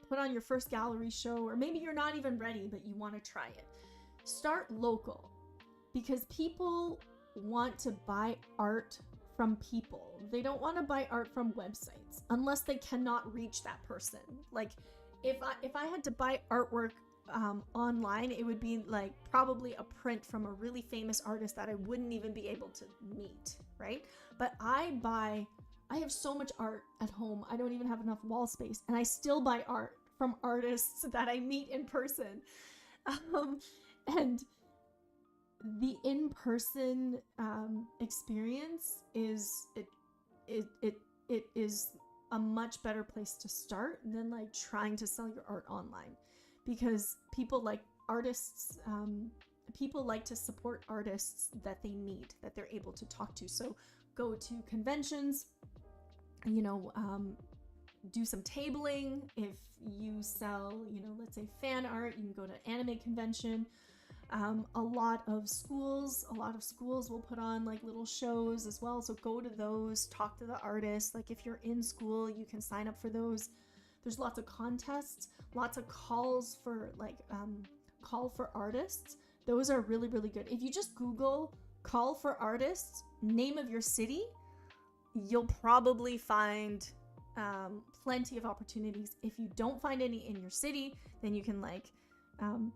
Speaker 1: put on your first gallery show, or maybe you're not even ready but you want to try it. Start local, because people want to buy art from people. They don't want to buy art from websites unless they cannot reach that person. Like if I had to buy artwork online, it would be like probably a print from a really famous artist that I wouldn't even be able to meet, right? But I have so much art at home, I don't even have enough wall space, and I still buy art from artists that I meet in person. And the in-person experience is a much better place to start than like trying to sell your art online, because people like to support artists that they meet, that they're able to talk to. So go to conventions, do some tabling. If you sell, let's say fan art, you can go to anime convention. A lot of schools will put on like little shows as well. So go to those, talk to the artists. Like if you're in school, you can sign up for those. There's lots of contests, lots of calls for like call for artists. Those are really, really good. If you just Google call for artists, name of your city, you'll probably find plenty of opportunities. If you don't find any in your city, then you can like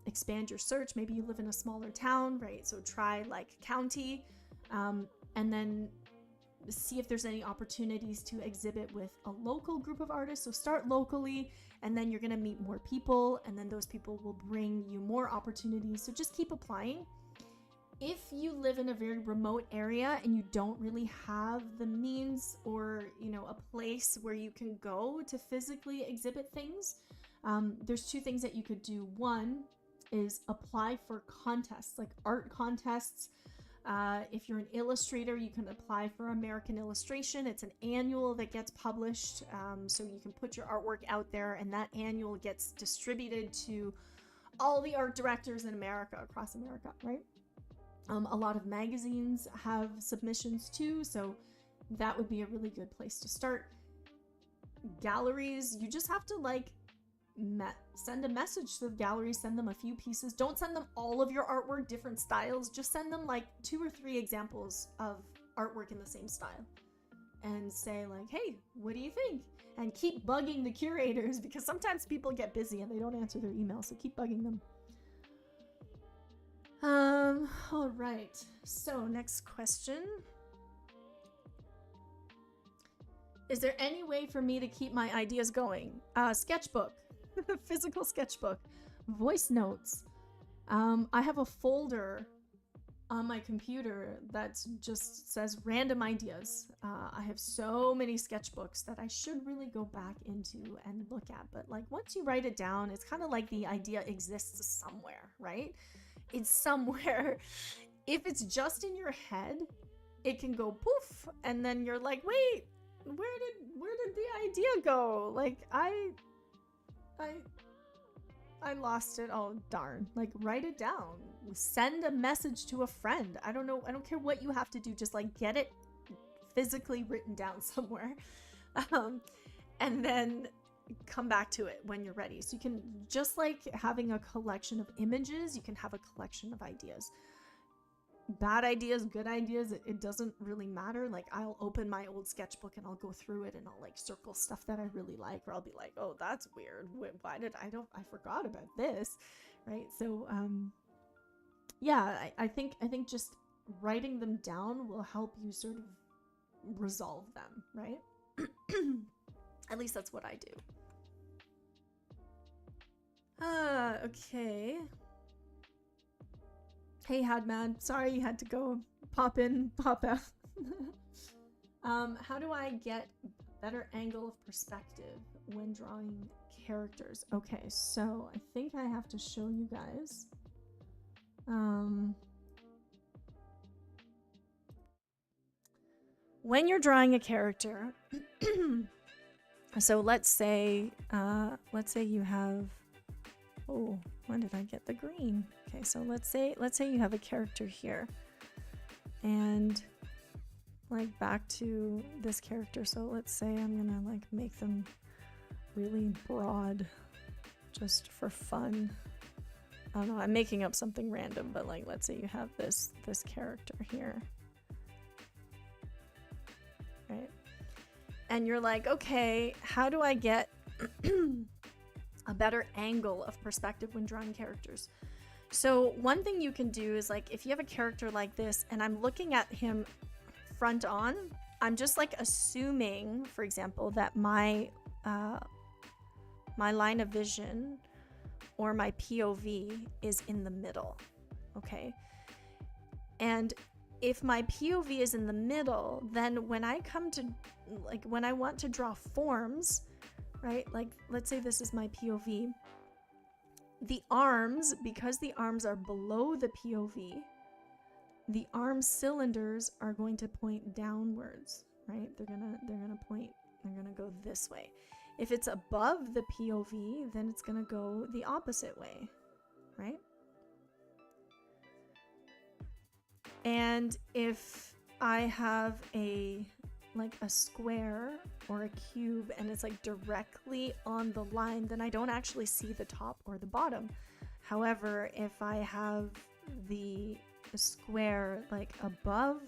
Speaker 1: expand your search. Maybe you live in a smaller town, right? So try like county, and then see if there's any opportunities to exhibit with a local group of artists. So start locally, and then you're going to meet more people, and then those people will bring you more opportunities. So just keep applying. If you live in a very remote area and you don't really have the means or, a place where you can go to physically exhibit things, there's two things that you could do. One is apply for contests, like art contests. If you're an illustrator, you can apply for American Illustration. It's an annual that gets published, so you can put your artwork out there, and that annual gets distributed to all the art directors in America, across America, right? A lot of magazines have submissions too, so that would be a really good place to start. Galleries, you just have to send a message to the gallery, send them a few pieces. Don't send them all of your artwork, different styles. Just send them like 2 or 3 examples of artwork in the same style and say like, hey, what do you think? And keep bugging the curators, because sometimes people get busy and they don't answer their emails, so keep bugging them. All right, so next question. Is there any way for me to keep my ideas going? Sketchbook. Physical sketchbook, voice notes. I have a folder on my computer that just says random ideas. I have so many sketchbooks that I should really go back into and look at, but like once you write it down, it's kind of like the idea exists somewhere, right? It's somewhere. If it's just in your head, it can go poof, and then you're like, wait, where did the idea go? Like I lost it. Oh, darn. Like, write it down. Send a message to a friend. I don't know. I don't care what you have to do. Just like get it physically written down somewhere. And then come back to it when you're ready. So you can, just like having a collection of images, you can have a collection of ideas. Bad ideas, good ideas, it doesn't really matter. Like, I'll open my old sketchbook and I'll go through it and I'll like circle stuff that I really like, or I'll be like, oh, that's weird. Why did I forgot about this, right? So yeah, I think just writing them down will help you sort of resolve them, right? At least that's what I do. Okay. Hey, Hadman. Sorry you had to go pop in, pop out. How do I get better angle of perspective when drawing characters? Okay, so I think I have to show you guys. When you're drawing a character, so let's say you have, oh, when did I get the green? Okay, so let's say you have a character here, and like back to this character. So let's say I'm gonna like make them really broad just for fun. I don't know, I'm making up something random, but like let's say you have this character here. Right? And you're like, okay, how do I get a better angle of perspective when drawing characters? So one thing you can do is, like, if you have a character like this and I'm looking at him front on, I'm just like assuming, for example, that my line of vision or my POV is in the middle, okay? And if my POV is in the middle, then when I come to, like, when I want to draw forms, right? Like, let's say this is my POV. The arms, because the arms are below the POV, the arm cylinders are going to point downwards, right? They're gonna go this way. If it's above the POV, then it's gonna go the opposite way, right? And if I have a square or a cube and it's like directly on the line, then I don't actually see the top or the bottom. However, if I have the square like above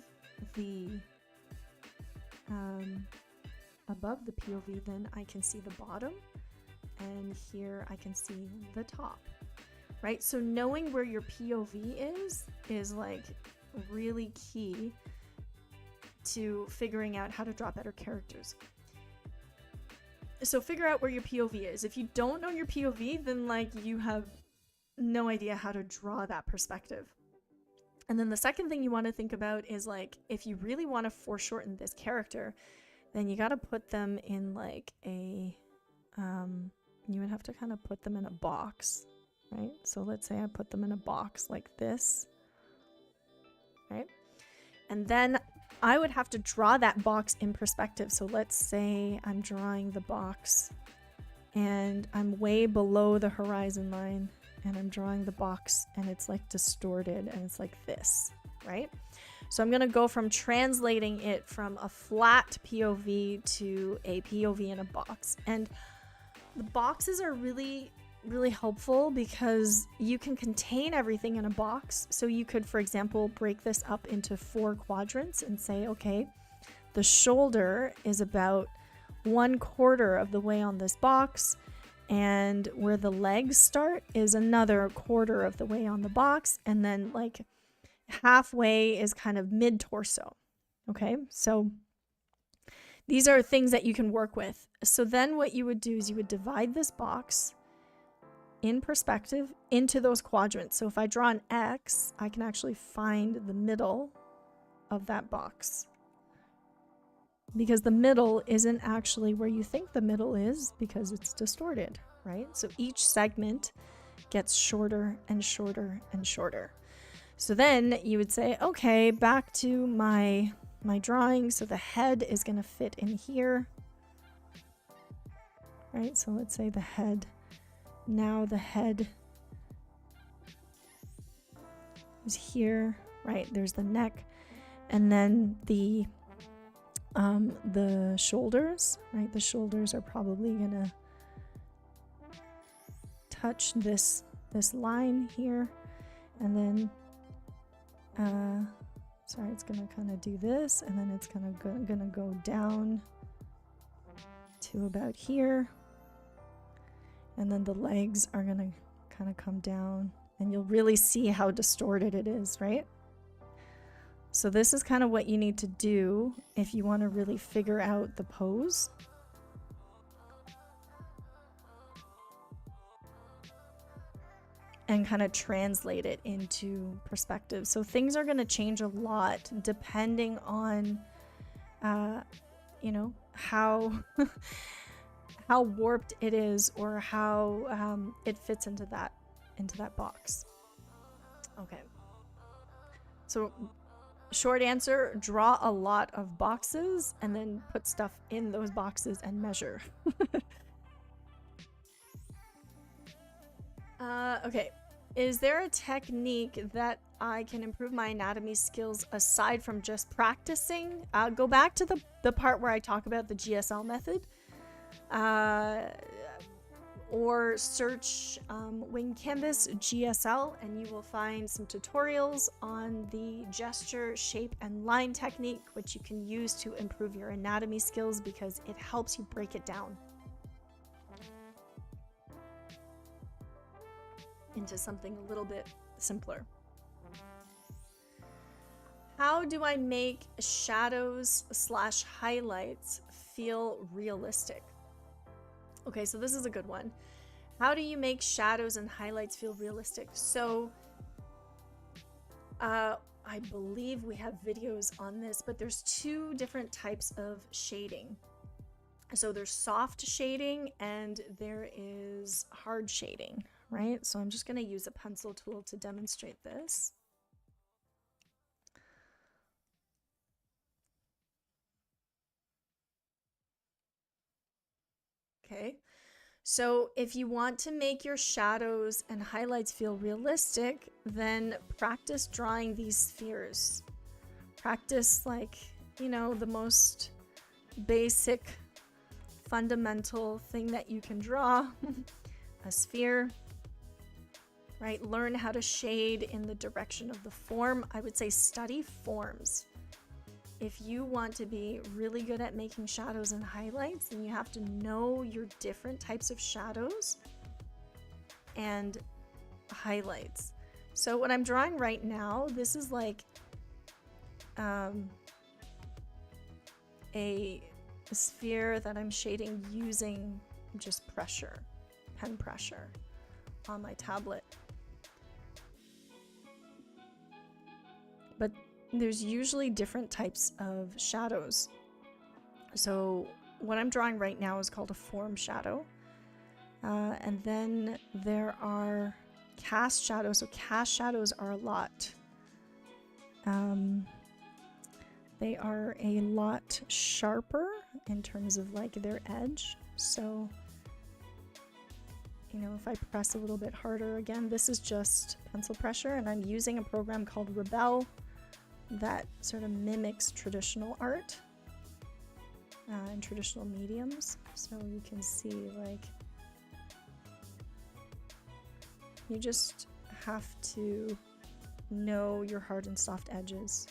Speaker 1: the POV, then I can see the bottom, and here I can see the top, right? So knowing where your POV is like really key to figuring out how to draw better characters. So figure out where your POV is. If you don't know your POV, then like you have no idea how to draw that perspective. And then the second thing you want to think about is, like, if you really want to foreshorten this character, then you got to put them in like a you would have to kind of put them in a box, right? So let's say I put them in a box like this, right? And then I would have to draw that box in perspective. So let's say I'm drawing the box and I'm way below the horizon line, and I'm drawing the box and it's like distorted and it's like this, right? So I'm gonna go from translating it from a flat POV to a POV in a box. And the boxes are really helpful because you can contain everything in a box. So you could, for example, break this up into 4 quadrants and say, okay, the shoulder is about 1/4 of the way on this box, and where the legs start is another 1/4 of the way on the box, and then like halfway is kind of mid-torso. Okay, so these are things that you can work with. So then what you would do is you would divide this box in perspective into those quadrants. So if I draw an X, I can actually find the middle of that box, because the middle isn't actually where you think the middle is because it's distorted, right? So each segment gets shorter and shorter and shorter. So then you would say, okay, back to my drawing. So the head is going to fit in here, right? So let's say the head. Now the head is here, right? There's the neck, and then the the shoulders, right? The shoulders are probably gonna touch this line here, and then sorry, it's gonna kind of do this, and then it's gonna go down to about here, and then the legs are gonna kind of come down, and you'll really see how distorted it is, right? So this is kind of what you need to do if you want to really figure out the pose. And kind of translate it into perspective. So things are going to change a lot depending on, you know, how how warped it is, or how it fits into that box. Okay. So short answer, draw a lot of boxes and then put stuff in those boxes and measure. Okay. Is there a technique that I can improve my anatomy skills aside from just practicing? Go back to the part where I talk about the GSL method. Or search Wing Canvas GSL, and you will find some tutorials on the gesture, shape, and line technique, which you can use to improve your anatomy skills because it helps you break it down into something a little bit simpler. How do I make shadows / highlights feel realistic? Okay, so this is a good one. How do you make shadows and highlights feel realistic? So, I believe we have videos on this, but there's two different types of shading. So there's soft shading and there is hard shading, right? So I'm just going to use a pencil tool to demonstrate this. Okay, so if you want to make your shadows and highlights feel realistic, then practice drawing these spheres. Practice, like, you know, the most basic, fundamental thing that you can draw, a sphere, right? Learn how to shade in the direction of the form. I would say study forms. If you want to be really good at making shadows and highlights, then you have to know your different types of shadows and highlights. So what I'm drawing right now, this is like a sphere that I'm shading using just pressure, pen pressure on my tablet. But there's usually different types of shadows. So what I'm drawing right now is called a form shadow. And then there are cast shadows. So cast shadows are a lot. They are a lot sharper in terms of like their edge. So, you know, if I press a little bit harder, again, this is just pencil pressure, and I'm using a program called Rebel that sort of mimics traditional art and traditional mediums. So you can see, like, you just have to know your hard and soft edges.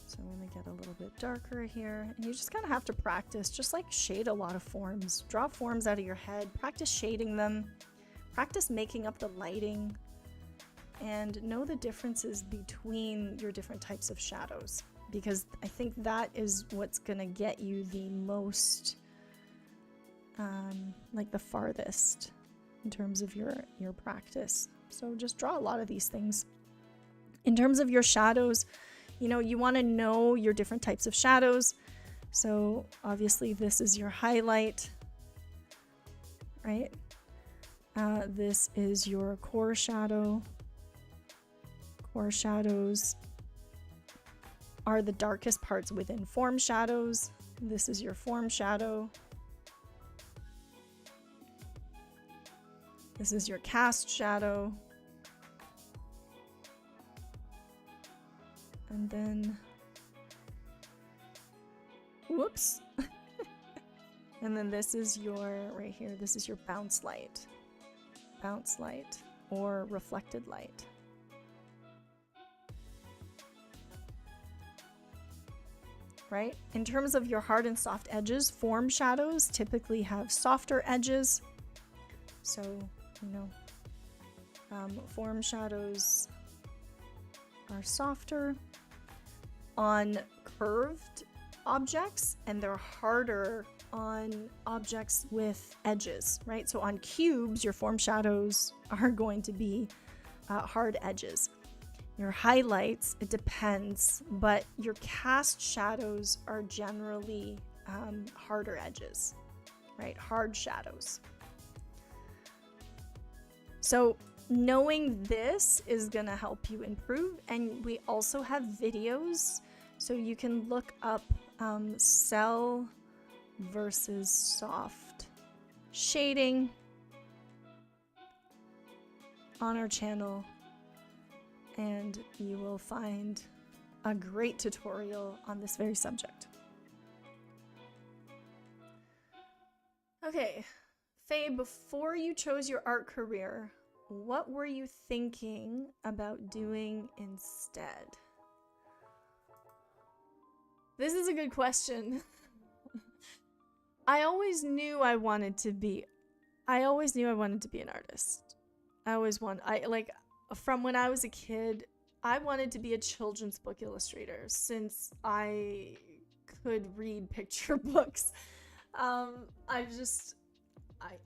Speaker 1: So I'm going to get a little bit darker here, and you just kind of have to practice, just like shade a lot of forms. Draw forms out of your head, practice shading them, practice making up the lighting, and know the differences between your different types of shadows, because I think that is what's going to get you the most, like the farthest in terms of your practice. So just draw a lot of these things. In terms of your shadows, you know, you want to know your different types of shadows. So obviously this is your highlight, right? This is your core shadow. Core shadows are the darkest parts within form shadows. This is your form shadow. This is your cast shadow. And then Whoops. And then this is your, right here, this is your bounce light. Bounce light or reflected light. Right? In terms of your hard and soft edges, form shadows typically have softer edges. So, you know, form shadows are softer on curved objects, and they're harder on objects with edges, right? So on cubes, your form shadows are going to be hard edges. Your highlights, it depends, but your cast shadows are generally harder edges, right? Hard shadows. So knowing this is gonna help you improve, and we also have videos, so you can look up cell versus soft shading on our channel, and you will find a great tutorial on this very subject. Okay, Faye, before you chose your art career, what were you thinking about doing instead? This is a good question. I always knew I wanted to be an artist. From when I was a kid, I wanted to be a children's book illustrator since I could read picture books. I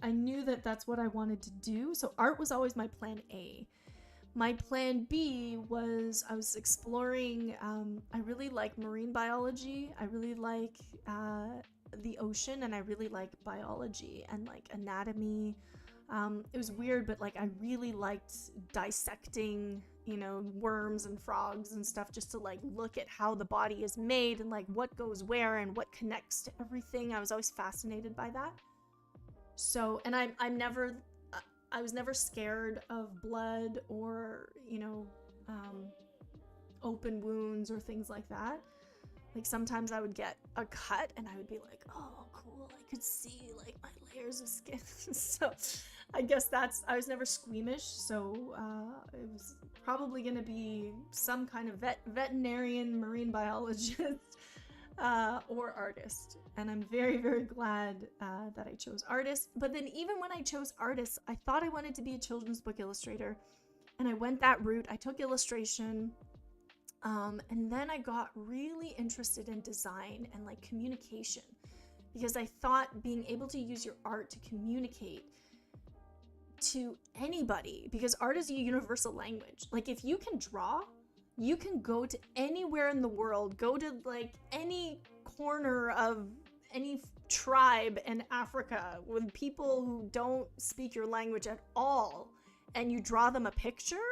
Speaker 1: knew that that's what I wanted to do. So art was always my plan A. My plan B was I was exploring, I really like marine biology. I really like the ocean, and I really like biology and like anatomy. It was weird, but like I really liked dissecting, you know, worms and frogs and stuff, just to like look at how the body is made and like what goes where and what connects to everything. I was always fascinated by that. So, and I was never scared of blood or, you know, open wounds or things like that. Like sometimes I would get a cut and I would be like, oh, cool, I could see like my layers of skin. So I guess I was never squeamish. So it was probably going to be some kind of veterinarian, marine biologist, or artist. And I'm very, very glad that I chose artist. But then even when I chose artist, I thought I wanted to be a children's book illustrator. And I went that route. I took illustration. And then I got really interested in design and like communication, because I thought being able to use your art to communicate to anybody, because art is a universal language. Like if you can draw, you can go to anywhere in the world, go to like any corner of any tribe in Africa with people who don't speak your language at all, and you draw them a picture,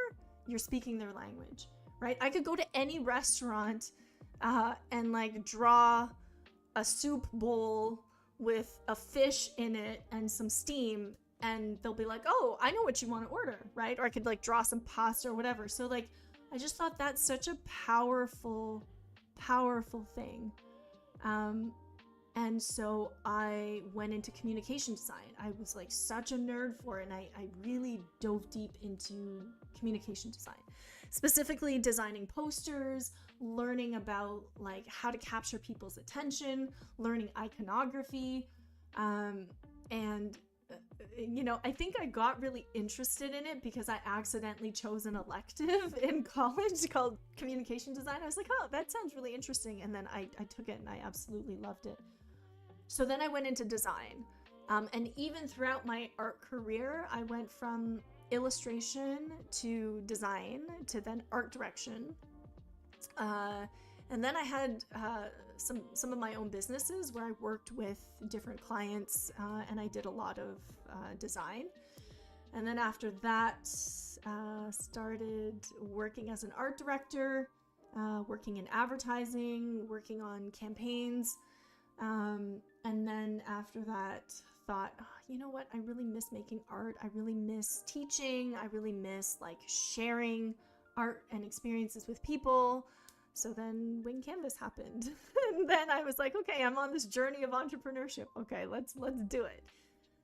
Speaker 1: you're speaking their language. Right? I could go to any restaurant and like draw a soup bowl with a fish in it and some steam, and they'll be like, oh, I know what you want to order, right? Or I could like draw some pasta or whatever. So like, I just thought that's such a powerful, powerful thing. And so I went into communication design. I was like such a nerd for it, and I really dove deep into communication design. Specifically designing posters, learning about like how to capture people's attention, learning iconography, and you know, I think I got really interested in it because I accidentally chose an elective in college called communication design. I was like, oh, that sounds really interesting, and then I took it and I absolutely loved it. So then I went into design, and even throughout my art career, I went from illustration to design to then art direction, and then I had some of my own businesses where I worked with different clients, and I did a lot of design. And then after that, started working as an art director, working in advertising, working on campaigns, and then after that thought, oh, you know what, I really miss making art. I really miss teaching. I really miss like sharing art and experiences with people. So then Wing Canvas happened. And then I was like, okay, I'm on this journey of entrepreneurship. Okay, let's do it.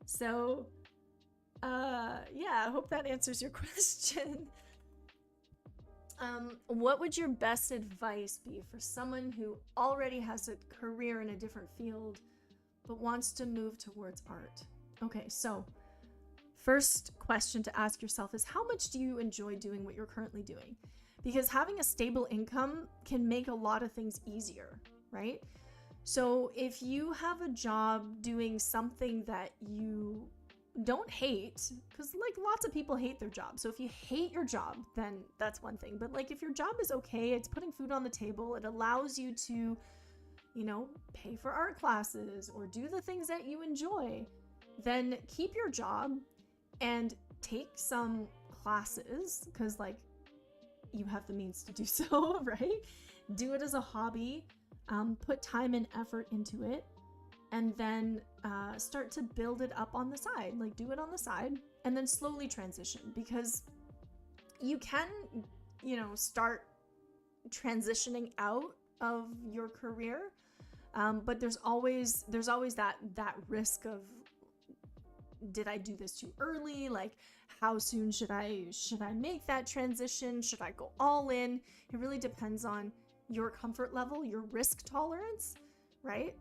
Speaker 1: So yeah, I hope that answers your question. What would your best advice be for someone who already has a career in a different field but wants to move towards art? Okay, so first question to ask yourself is, how much do you enjoy doing what you're currently doing? Because having a stable income can make a lot of things easier, right? So if you have a job doing something that you don't hate, because like lots of people hate their job. So if you hate your job, then that's one thing. But like if your job is okay, it's putting food on the table, it allows you to, you know, pay for art classes or do the things that you enjoy, then keep your job and take some classes, because like you have the means to do so, right? Do it as a hobby, put time and effort into it, and then start to build it up on the side. Like do it on the side and then slowly transition, because you can, you know, start transitioning out of your career, but there's always that risk of, did I do this too early? Like how soon should I make that transition? Should I go all in? It really depends on your comfort level, your risk tolerance, right?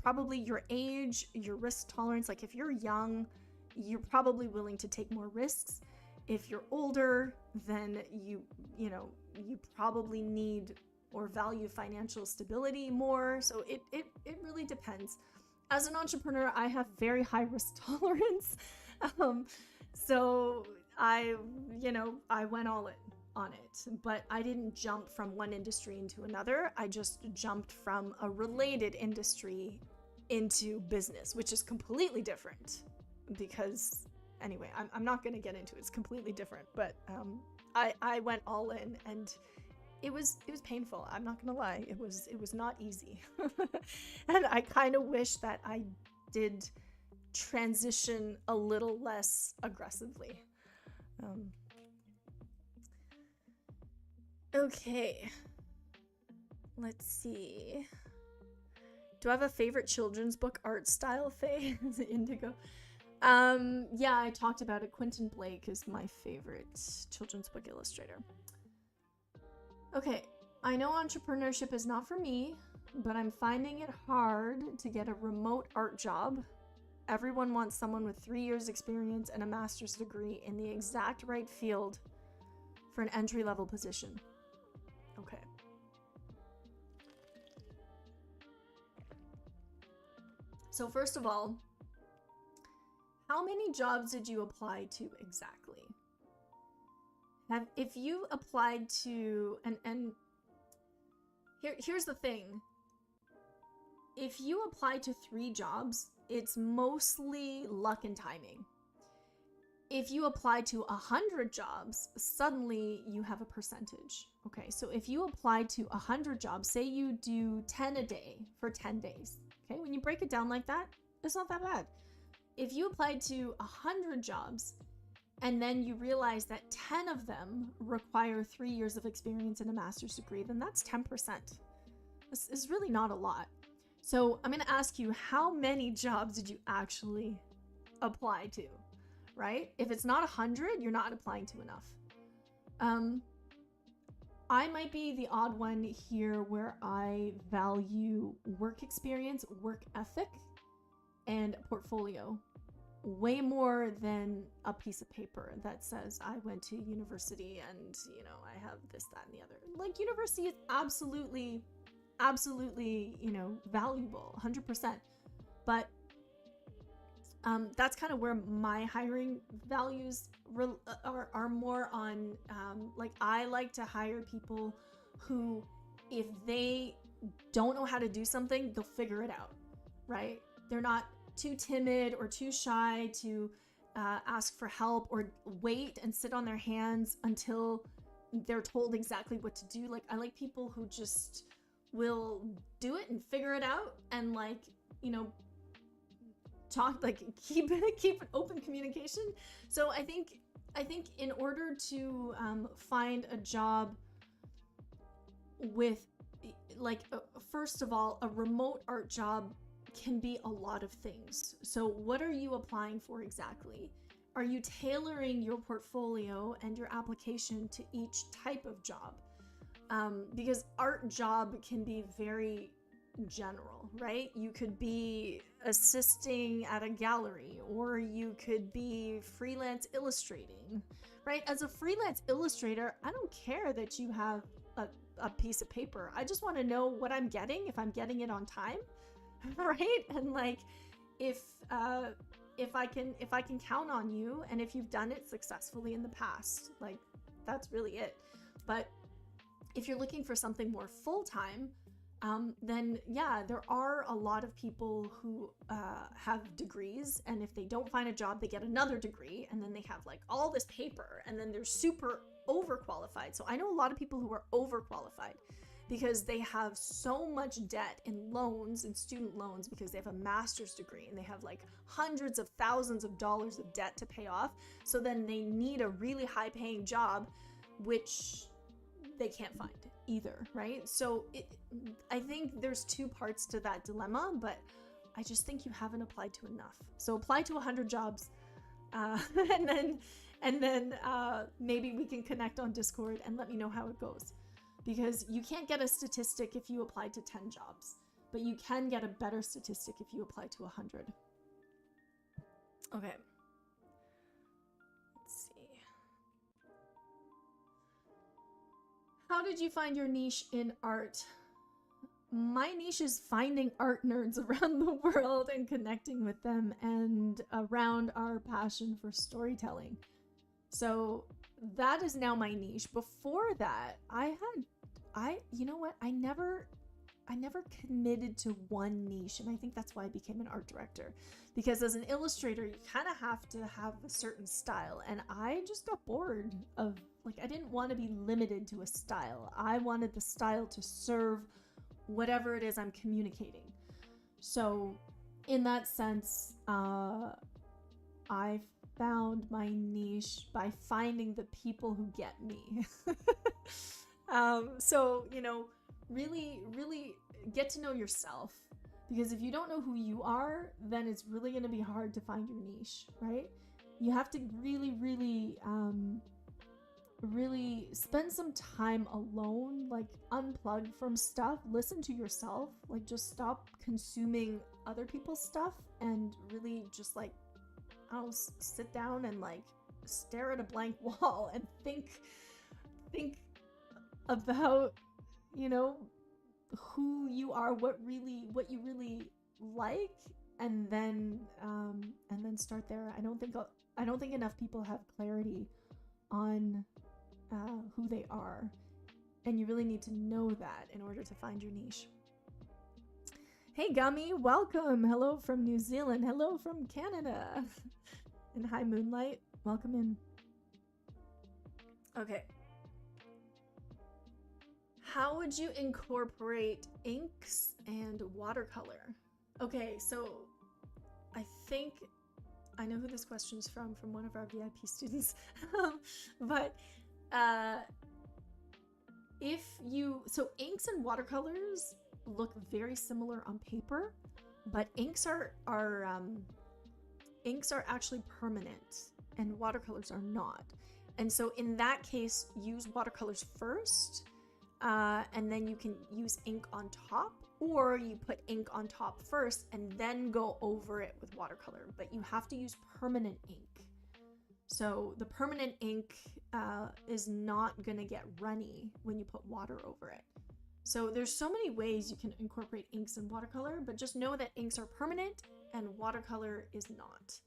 Speaker 1: Probably your age, your risk tolerance. Like if you're young, you're probably willing to take more risks. If you're older, then you probably need or value financial stability more. So it really depends. As an entrepreneur, I have very high risk tolerance. So I went all in on it, but I didn't jump from one industry into another. I just jumped from a related industry into business, which is completely different, because anyway, I'm not going to get into it. It's completely different, but I went all in, and it was painful. I'm not going to lie. It was not easy. And I kind of wish that I did transition a little less aggressively. Okay, let's see. Do I have a favorite children's book art style, Faye? Is it Indigo? Yeah, I talked about it. Quentin Blake is my favorite children's book illustrator. Okay, I know entrepreneurship is not for me, but I'm finding it hard to get a remote art job. Everyone wants someone with 3 years experience and a master's degree in the exact right field for an entry-level position. Okay. So first of all, how many jobs did you apply to exactly? If you applied to, and here's the thing. If you apply to 3 jobs, it's mostly luck and timing. If you apply to 100 jobs, suddenly you have a percentage. Okay, so if you apply to 100 jobs, say you do 10 a day for 10 days. Okay, when you break it down like that, it's not that bad. If you applied to 100 jobs and then you realize that 10 of them require 3 years of experience and a master's degree, then that's 10%. This is really not a lot. So I'm going to ask you, how many jobs did you actually apply to, right? If it's not 100, you're not applying to enough. I might be the odd one here where I value work experience, work ethic, and portfolio way more than a piece of paper that says I went to university and, you know, I have this, that, and the other. Like, university is absolutely, you know, valuable, 100%. But that's kind of where my hiring values are more on, like, I like to hire people who, if they don't know how to do something, they'll figure it out, right? They're not too timid or too shy to ask for help or wait and sit on their hands until they're told exactly what to do. Like, I like people who just will do it and figure it out and, like, you know, talk, like, keep an open communication. So I think in order to find a job
Speaker 2: with, like, first of all, a remote art job can be a lot of things. So what are you applying for exactly? Are you tailoring your portfolio and your application to each type of job? Because art job can be very general, right? You could be assisting at a gallery, or you could be freelance illustrating, right? As a freelance illustrator, I don't care that you have a piece of paper. I just want to know what I'm getting, if I'm getting it on time, right? And like, if I can count on you, and if you've done it successfully in the past, like, that's really it. But if you're looking for something more full-time, then yeah, there are a lot of people who have degrees, and if they don't find a job, they get another degree, and then they have like all this paper, and then they're super overqualified. So I know a lot of people who are overqualified because they have so much debt in loans and student loans, because they have a master's degree and they have like hundreds of thousands of dollars of debt to pay off. So then they need a really high paying job, which they can't find either, right? So I think there's two parts to that dilemma, but I just think you haven't applied to enough. So apply to 100 jobs, and then maybe we can connect on Discord and let me know how it goes. Because you can't get a statistic if you apply to 10 jobs, but you can get a better statistic if you apply to 100. Okay. Let's see. How did you find your niche in art? My niche is finding art nerds around the world and connecting with them, and around our passion for storytelling. So that is now my niche. Before that, you know what? I never committed to one niche, and I think that's why I became an art director. Because as an illustrator, you kind of have to have a certain style, and I just got bored of, like, I didn't want to be limited to a style. I wanted the style to serve whatever it is I'm communicating. So in that sense, I found my niche by finding the people who get me. So, you know, really, really get to know yourself, because if you don't know who you are, then it's really going to be hard to find your niche, right? You have to really, really, really spend some time alone, like unplug from stuff, listen to yourself, like just stop consuming other people's stuff, and really just like, I don't know, sit down and like stare at a blank wall and think about, you know, who you are, what you really like, and then start there. I don't think enough people have clarity on who they are, and you really need to know that in order to find your niche. Hey Gummy, welcome. Hello from New Zealand. Hello from Canada. And hi Moonlight, welcome in. Okay. How would you incorporate inks and watercolor? Okay, so I think I know who this question's from one of our VIP students. But so inks and watercolors look very similar on paper, but inks are actually permanent and watercolors are not. And so in that case, use watercolors first, and then you can use ink on top, or you put ink on top first and then go over it with watercolor. But you have to use permanent ink. So the permanent ink is not gonna get runny when you put water over it. So there's so many ways you can incorporate inks and watercolor, but just know that inks are permanent and watercolor is not.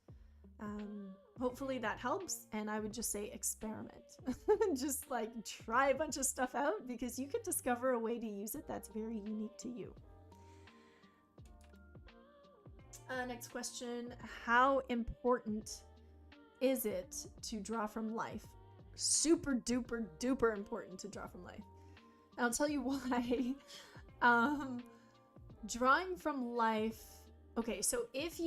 Speaker 2: Hopefully that helps, and I would just say experiment. Just like try a bunch of stuff out, because you could discover a way to use it that's very unique to you. Next question, how important is it to draw from life? Super duper duper important to draw from life. And I'll tell you why. Drawing from life. Okay, so if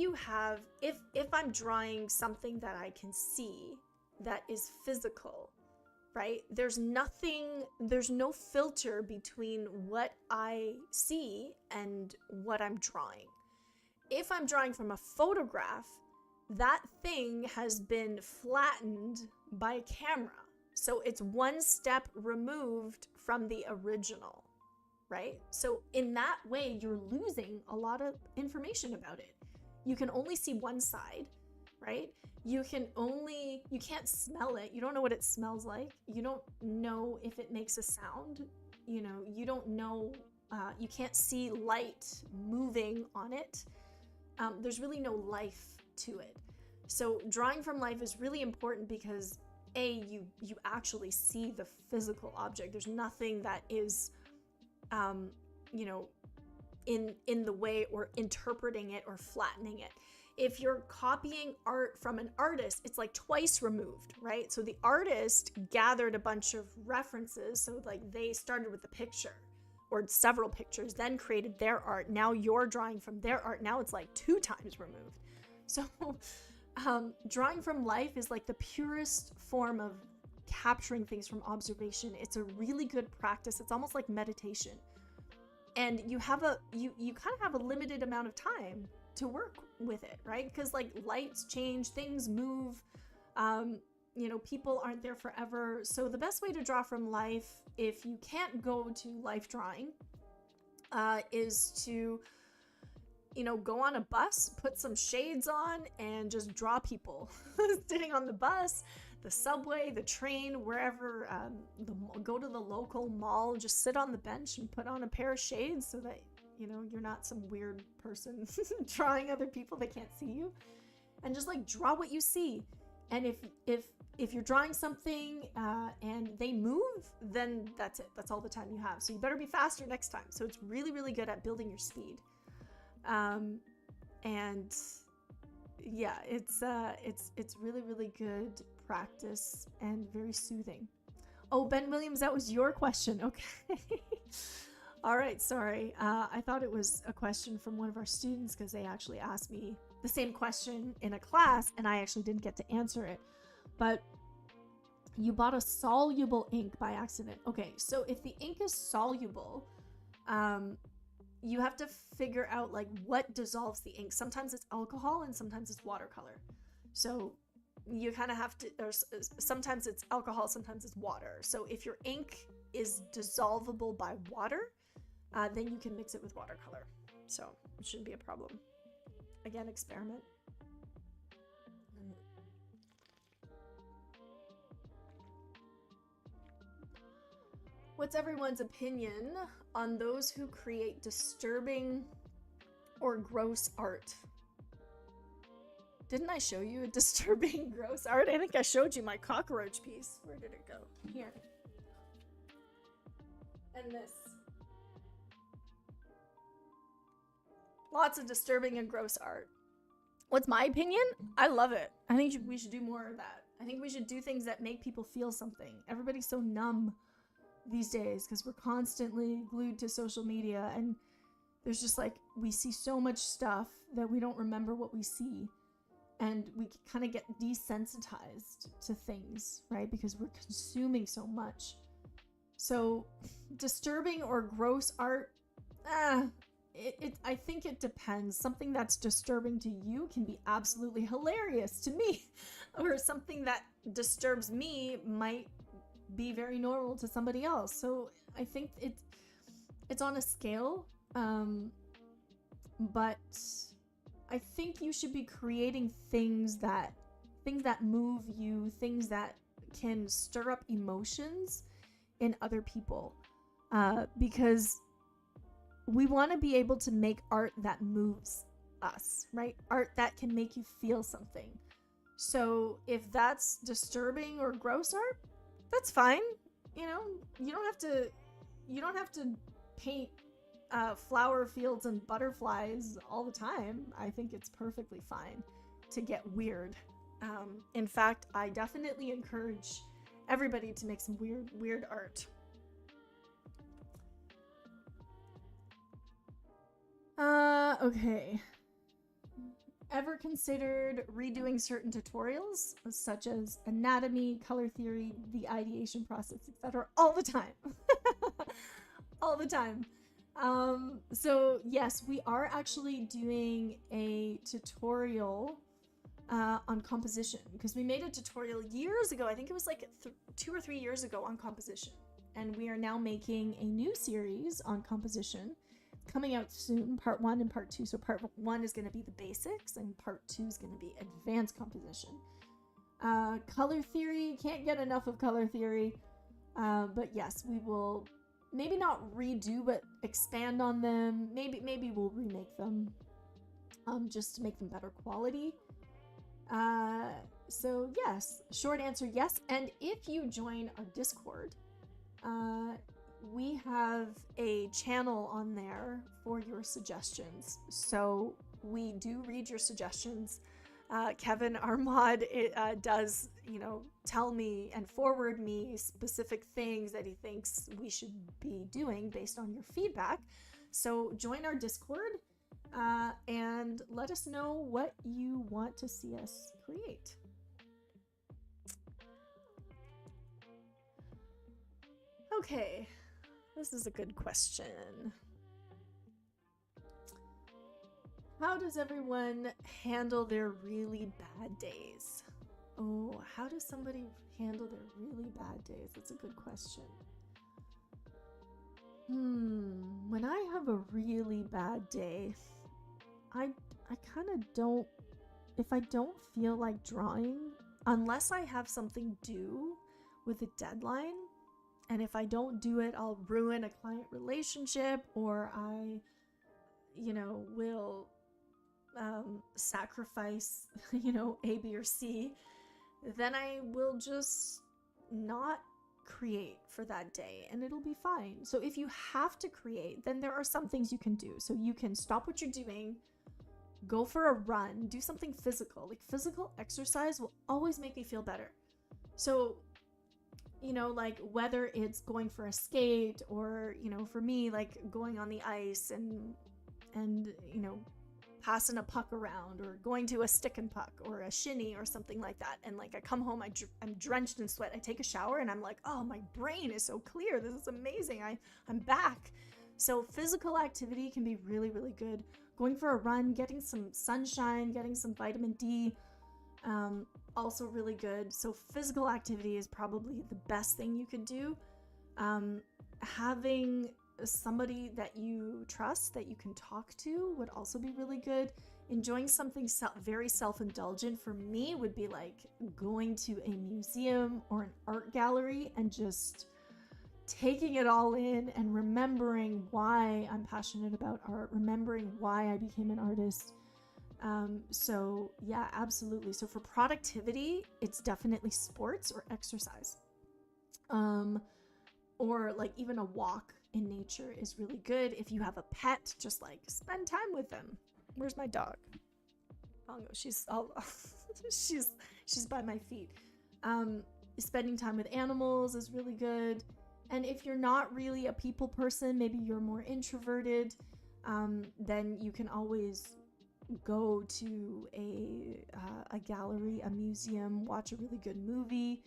Speaker 2: I'm drawing something that I can see that is physical, right? There's no filter between what I see and what I'm drawing. If I'm drawing from a photograph, that thing has been flattened by a camera. So it's one step removed from the original, right? So in that way, you're losing a lot of information about it. You can only see one side, right? You can't smell it. You don't know what it smells like. You don't know if it makes a sound. You don't know, you can't see light moving on it. There's really no life to it. So drawing from life is really important because you actually see the physical object. There's nothing that is, in the way or interpreting it or flattening it. If you're copying art from an artist, it's like twice removed, right? So the artist gathered a bunch of references. So like they started with the picture or several pictures, then created their art. Now you're drawing from their art. Now it's like 2 times removed. So drawing from life is like the purest form of capturing things from observation. It's a really good practice. It's almost like meditation. And you kind of have a limited amount of time to work with it, right? Because like lights change, things move, people aren't there forever. So the best way to draw from life, if you can't go to life drawing, is to go on a bus, put some shades on, and just draw people sitting on the bus, the subway, the train, wherever, go to the local mall, just sit on the bench and put on a pair of shades so that, you're not some weird person drawing other people that can't see you, and just like draw what you see. And if you're drawing something and they move, then that's it. That's all the time you have. So you better be faster next time. So it's really, really good at building your speed. And yeah, it's really, really good practice and very soothing. Oh, Ben Williams, that was your question. Okay. All right. Sorry. I thought it was a question from one of our students because they actually asked me the same question in a class and I actually didn't get to answer it. But you bought a soluble ink by accident. Okay. So if the ink is soluble, you have to figure out like what dissolves the ink. Sometimes it's alcohol and sometimes it's watercolor. So you kind of have to, or sometimes it's alcohol, sometimes it's water. So if your ink is dissolvable by water, then you can mix it with watercolor. So it shouldn't be a problem. Again, experiment. What's everyone's opinion on those who create disturbing or gross art? Didn't I show you a disturbing, gross art? I think I showed you my cockroach piece. Where did it go? Here. And this. Lots of disturbing and gross art. What's my opinion? I love it. I think we should do more of that. I think we should do things that make people feel something. Everybody's so numb these days because we're constantly glued to social media, and there's just like, we see so much stuff that we don't remember what we see, and we kind of get desensitized to things, right? Because we're consuming so much. So disturbing or gross art, I think it depends. Something that's disturbing to you can be absolutely hilarious to me, or something that disturbs me might be very normal to somebody else. So I think it's on a scale, but I think you should be creating things that move you, things that can stir up emotions in other people, because we want to be able to make art that moves us, right? Art that can make you feel something. So if that's disturbing or gross art, that's fine. You don't have to paint flower fields and butterflies all the time. I think it's perfectly fine to get weird. In fact, I definitely encourage everybody to make some weird art. Okay. ever considered redoing certain tutorials, such as anatomy, color theory, the ideation process, etc., all the time. All the time. So yes, we are actually doing a tutorial on composition, because we made a tutorial years ago. I think it was like 2 or 3 years ago on composition. And we are now making a new series on composition coming out soon, part 1 and part 2. So part 1 is going to be the basics and part 2 is going to be advanced composition. Color theory, can't get enough of color theory. But yes, we will maybe not redo, but expand on them. Maybe we'll remake them just to make them better quality. So yes, short answer, yes. And if you join our Discord, we have a channel on there for your suggestions. So we do read your suggestions. Kevin, our mod, does, tell me and forward me specific things that he thinks we should be doing based on your feedback. So join our Discord and let us know what you want to see us create. Okay, this is a good question. How does everyone handle their really bad days? Oh, how does somebody handle their really bad days? That's a good question. When I have a really bad day, I kind of don't, if I don't feel like drawing, unless I have something due with a deadline, and if I don't do it, I'll ruin a client relationship, or I, will sacrifice, A, B, or C, then I will just not create for that day and it'll be fine. So if you have to create, then there are some things you can do. So you can stop what you're doing, go for a run, do something physical. Like physical exercise will always make me feel better. So like whether it's going for a skate or, for me, like going on the ice and passing a puck around, or going to a stick and puck or a shinny or something like that. And like I come home, I'm drenched in sweat. I take a shower and I'm like, oh, my brain is so clear. This is amazing. I'm back. So physical activity can be really, really good. Going for a run, getting some sunshine, getting some vitamin D, also really good. So physical activity is probably the best thing you could do. Having somebody that you trust, that you can talk to, would also be really good. Enjoying something very self-indulgent for me would be like going to a museum or an art gallery and just taking it all in and remembering why I'm passionate about art, remembering why I became an artist. So yeah, absolutely. So for productivity, it's definitely sports or exercise. Or like even a walk in nature is really good. If you have a pet, just like spend time with them. Where's my dog? Bongo, she's all she's by my feet. Spending time with animals is really good. And if you're not really a people person, maybe you're more introverted, then you can always go to a gallery, a museum, watch a really good movie,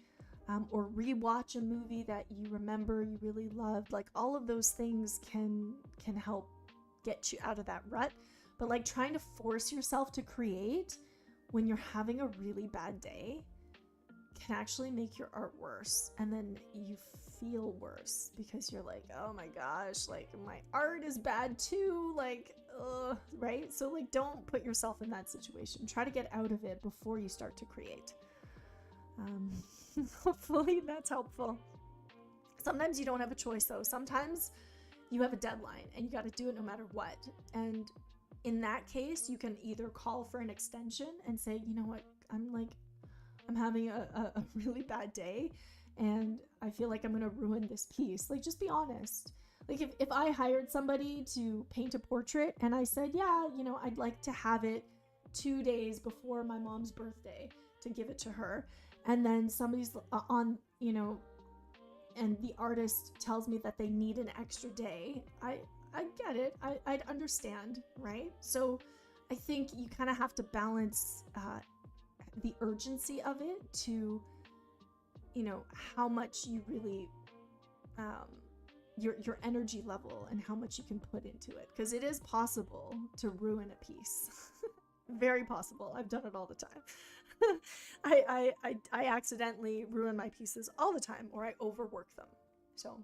Speaker 2: or rewatch a movie that you remember you really loved. Like all of those things can help get you out of that rut. But like trying to force yourself to create when you're having a really bad day can actually make your art worse, and then you feel worse because you're like, oh my gosh, like my art is bad too, like right? So like don't put yourself in that situation. Try to get out of it before you start to create. Hopefully that's helpful. Sometimes you don't have a choice though. Sometimes you have a deadline and you got to do it no matter what. And in that case, you can either call for an extension and say, you know what, I'm having a really bad day and I feel like I'm gonna ruin this piece. Like, just be honest. Like if I hired somebody to paint a portrait and I said, yeah, I'd like to have it 2 days before my mom's birthday to give it to her. And then somebody's on, and the artist tells me that they need an extra day. I get it. I'd understand, right? So I think you kind of have to balance the urgency of it to, you know, how much you really, your energy level and how much you can put into it. Because it is possible to ruin a piece. Very possible. I've done it all the time. I accidentally ruin my pieces all the time, or I overwork them. So,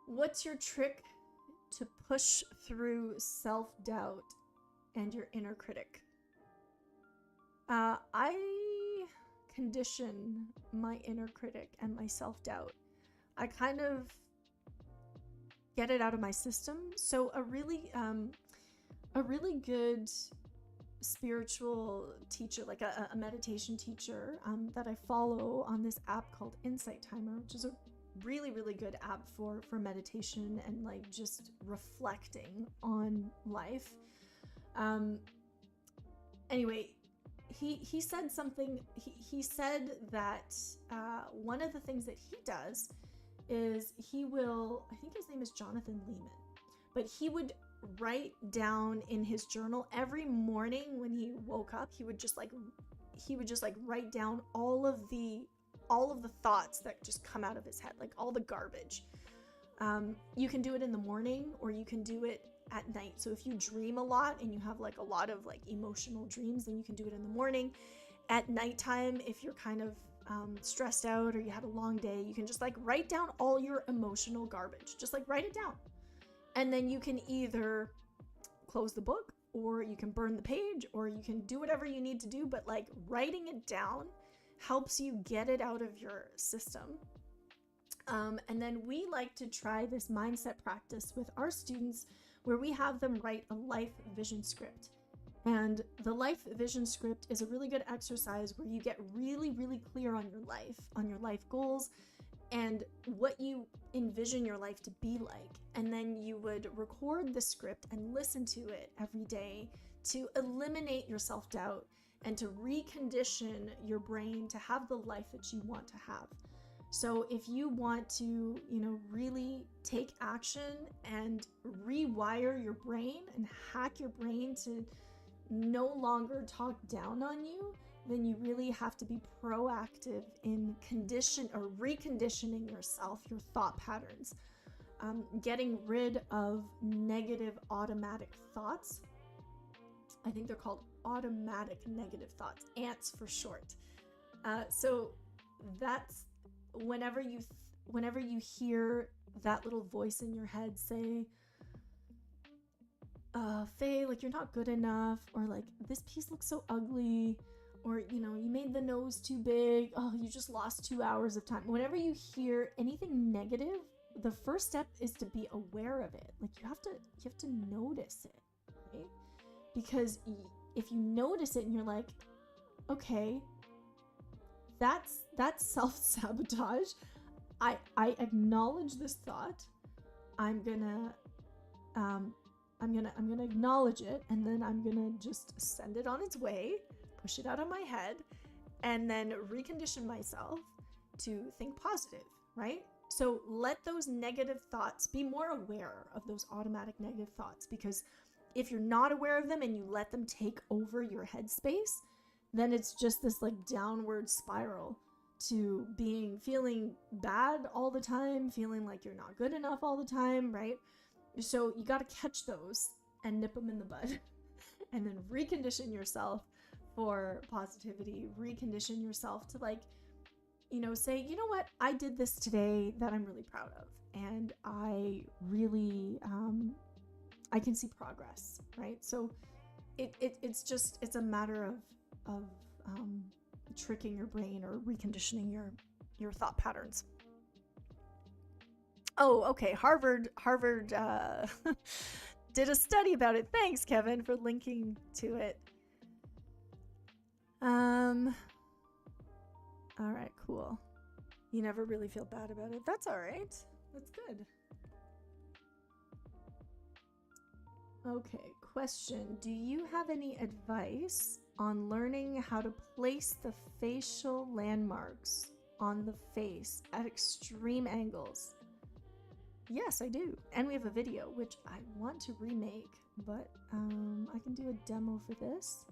Speaker 2: what's your trick to push through self-doubt and your inner critic? I condition my inner critic and my self-doubt. I kind of get it out of my system. So a really good spiritual teacher, like a meditation teacher that I follow on this app called Insight Timer, which is a really, really good app for meditation and like just reflecting on life. Anyway, he said something. He said that one of the things that he does is he will, I think his name is Jonathan Lehman, but he would write down in his journal every morning when he woke up. He would just like write down all of the thoughts that just come out of his head, like all the garbage. You can do it in the morning, or you can do it at night. So if you dream a lot and you have like a lot of like emotional dreams, then you can do it in the morning. At nighttime, if you're kind of stressed out or you had a long day, you can just like write down all your emotional garbage. Just like write it down. And then you can either close the book, or you can burn the page, or you can do whatever you need to do. But like writing it down helps you get it out of your system. And then we like to try this mindset practice with our students where we have them write a life vision script. And the life vision script is a really good exercise where you get really, really clear on your life goals, and what you envision your life to be like. And then you would record the script and listen to it every day to eliminate your self-doubt and to recondition your brain to have the life that you want to have. So if you want to, really take action and rewire your brain and hack your brain to no longer talk down on you, then you really have to be proactive in reconditioning yourself, your thought patterns, getting rid of negative automatic thoughts. I think they're called automatic negative thoughts, ANTs for short. So that's whenever you hear that little voice in your head say, Faye, like you're not good enough, or like this piece looks so ugly, or you made the nose too big, oh, you just lost 2 hours of time. Whenever you hear anything negative, the first step is to be aware of it. Like you have to notice it, right? Because if you notice it and you're like, okay, that's self-sabotage. I acknowledge this thought. I'm gonna acknowledge it, and then I'm gonna just send it on its way, push it out of my head, and then recondition myself to think positive, right? So let those negative thoughts, be more aware of those automatic negative thoughts, because if you're not aware of them and you let them take over your headspace, then it's just this like downward spiral to feeling bad all the time, feeling like you're not good enough all the time, right? So you got to catch those and nip them in the bud and then recondition yourself for positivity, recondition yourself to say, you know what, I did this today that I'm really proud of, and I really, I can see progress, right? So it's a matter of tricking your brain or reconditioning your thought patterns. Oh, okay. Harvard did a study about it. Thanks, Kevin, for linking to it. All right, cool. You never really feel bad about it. That's all right. That's good. Okay, question. Do you have any advice on learning how to place the facial landmarks on the face at extreme angles? Yes, I do. And we have a video, which I want to remake, but I can do a demo for this.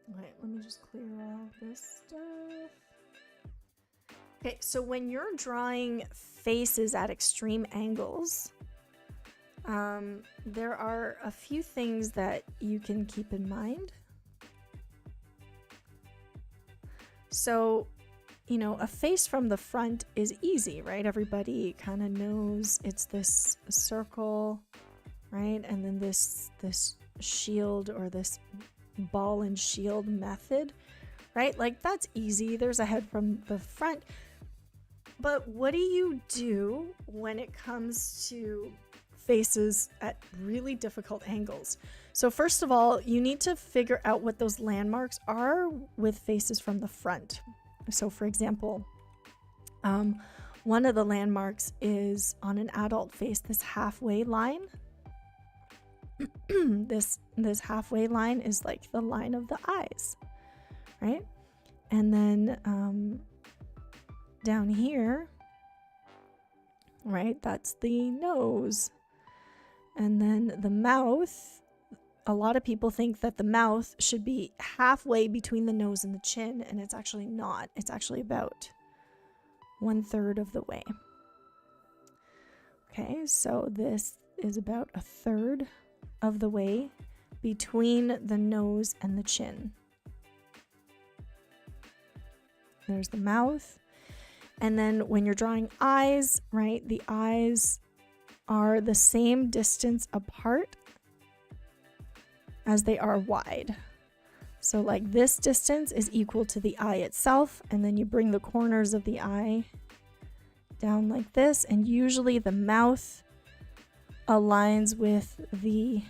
Speaker 2: Alright, let me just clear all this stuff. Okay, so when you're drawing faces at extreme angles, there are a few things that you can keep in mind. So, you know, a face from the front is easy, right? Everybody kind of knows it's this circle, right? And then this shield, or this ball and shield method, right? Like, that's easy. There's a head from the front. But what do you do when it comes to faces at really difficult angles? So first of all, you need to figure out what those landmarks are with faces from the front. So for example, one of the landmarks is on an adult face, this halfway line. this halfway line is like the line of the eyes, right? And then down here, right, that's the nose. And then the mouth, a lot of people think that the mouth should be halfway between the nose and the chin, and it's actually not. It's actually about 1/3 of the way. Okay, so this is about 1/3 of the way between the nose and the chin. There's the mouth. And then when you're drawing eyes, right, the eyes are the same distance apart as they are wide. So like this distance is equal to the eye itself, and then you bring the corners of the eye down like this, and usually the mouth aligns with the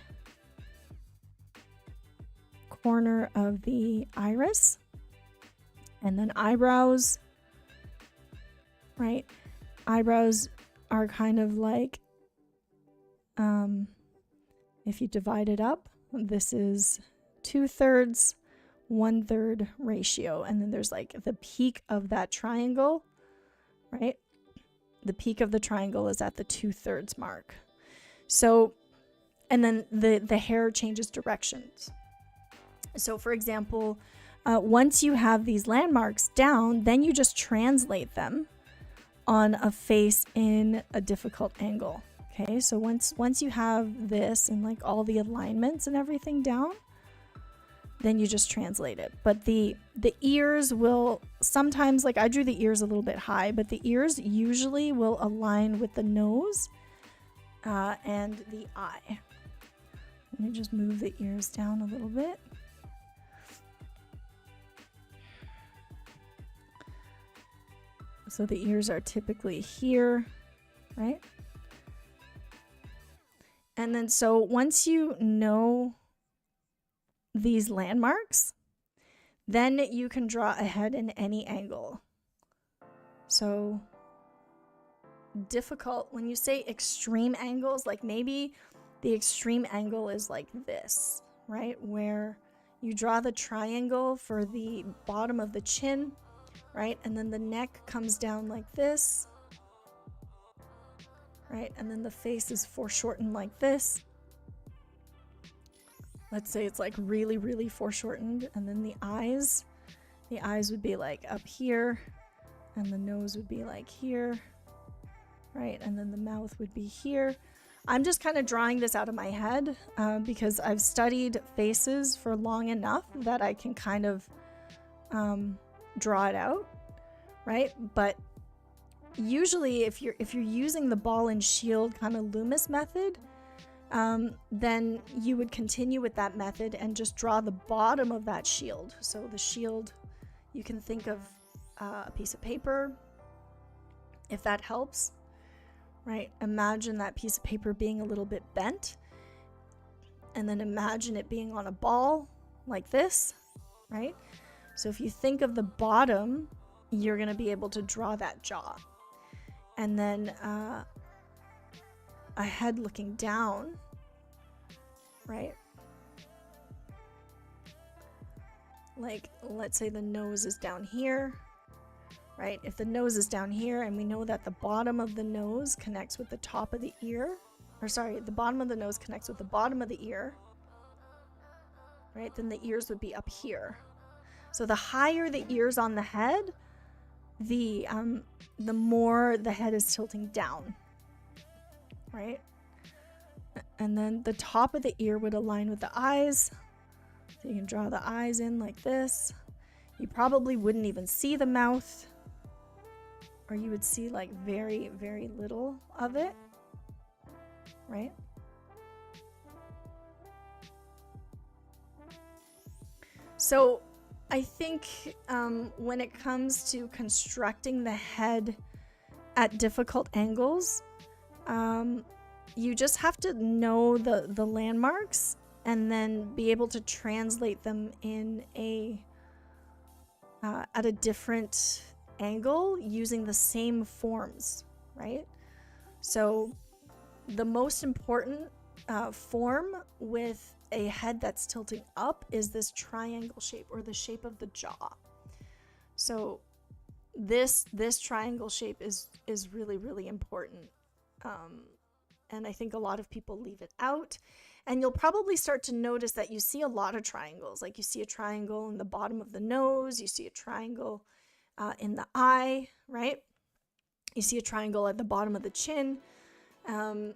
Speaker 2: corner of the iris, and then eyebrows, right? Eyebrows are kind of like, if you divide it up, this is 2/3, 1/3 ratio. And then there's like the peak of that triangle, right? The peak of the triangle is at the 2/3 mark. So, and then the hair changes directions. So for example, once you have these landmarks down, then you just translate them on a face in a difficult angle. Okay, so once you have this and like all the alignments and everything down, then you just translate it. But the ears will sometimes, like I drew the ears a little bit high, but the ears usually will align with the nose and the eye. Let me just move the ears down a little bit. So the ears are typically here, right? And then so once you know these landmarks, then you can draw a head in any angle. So difficult, when you say extreme angles, like maybe the extreme angle is like this, right? Where you draw the triangle for the bottom of the chin, right? And then the neck comes down like this, right? And then the face is foreshortened like this. Let's say it's like really, really foreshortened. And then the eyes would be like up here, and the nose would be like here, right? And then the mouth would be here. I'm just kind of drawing this out of my head because I've studied faces for long enough that I can kind of draw it out, right? But usually if you're using the ball and shield kind of Loomis method, then you would continue with that method and just draw the bottom of that shield. So the shield, you can think of a piece of paper, if that helps, right? Imagine that piece of paper being a little bit bent, and then imagine it being on a ball like this, right? So if you think of the bottom, you're going to be able to draw that jaw. And then a head looking down, right? Like, let's say the nose is down here,
Speaker 1: right? If the nose is down here and we know that the bottom of the nose connects with the top of the ear, or sorry, the bottom of the nose connects with the bottom of the ear, right? Then the ears would be up here. So the higher the ears on the head, the more the head is tilting down, right? And then the top of the ear would align with the eyes. So you can draw the eyes in like this. You probably wouldn't even see the mouth, or you would see like very, very little of it, right? So I think when it comes to constructing the head at difficult angles, you just have to know the landmarks and then be able to translate them in at a different angle using the same forms, right? So the most important form with a head that's tilting up is this triangle shape, or the shape of the jaw. So this triangle shape is really, really important. And I think a lot of people leave it out. And you'll probably start to notice that you see a lot of triangles. Like you see a triangle in the bottom of the nose, you see a triangle in the eye, right? You see a triangle at the bottom of the chin. And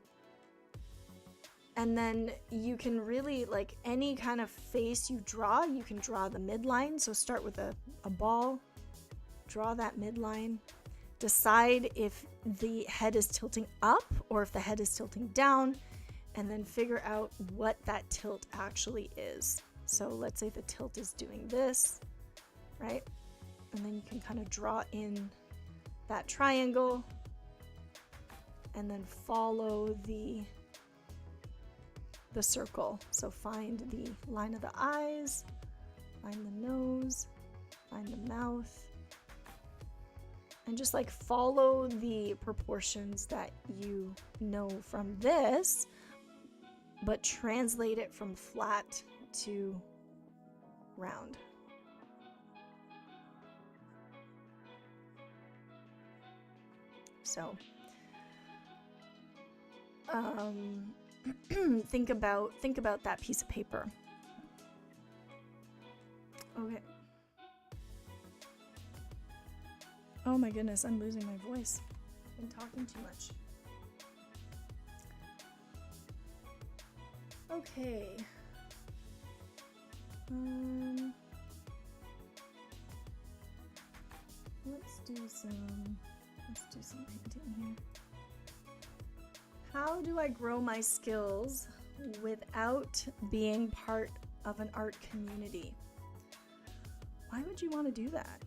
Speaker 1: then you can really, like any kind of face you draw, you can draw the midline. So start with a ball, draw that midline. Decide if the head is tilting up or if the head is tilting down, and then figure out what that tilt actually is. So let's say the tilt is doing this, right? And then you can kind of draw in that triangle and then follow the circle. So find the line of the eyes, find the nose, find the mouth, and just like follow the proportions that you know from this, but translate it from flat to round. So think about that piece of paper. Okay. Oh my goodness, I'm losing my voice. I've been talking too much. Okay. Let's do some painting here. How do I grow my skills without being part of an art community? Why would you want to do that?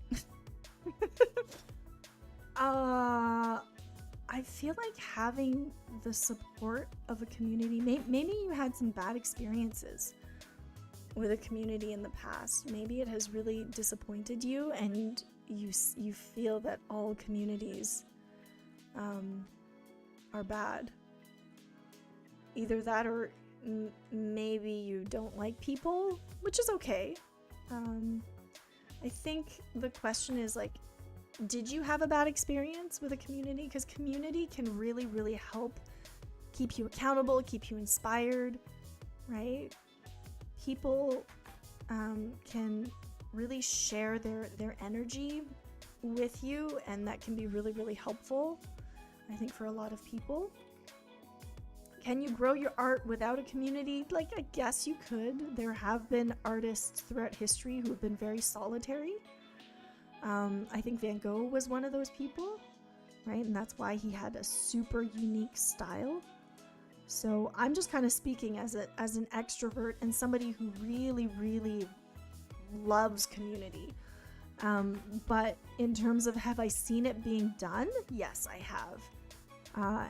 Speaker 1: I feel like having the support of a community, maybe you had some bad experiences with a community in the past. Maybe it has really disappointed you and you feel that all communities are bad. Either that, or maybe you don't like people, which is okay. I think the question is like, did you have a bad experience with a community? Because community can really, really help keep you accountable, keep you inspired, right? People can really share their energy with you, and that can be really, really helpful, I think, for a lot of people. Can you grow your art without a community? Like, I guess you could. There have been artists throughout history who have been very solitary. I think Van Gogh was one of those people, right? And that's why he had a super unique style. So I'm just kind of speaking as an extrovert and somebody who really, really loves community. But in terms of have I seen it being done? Yes, I have.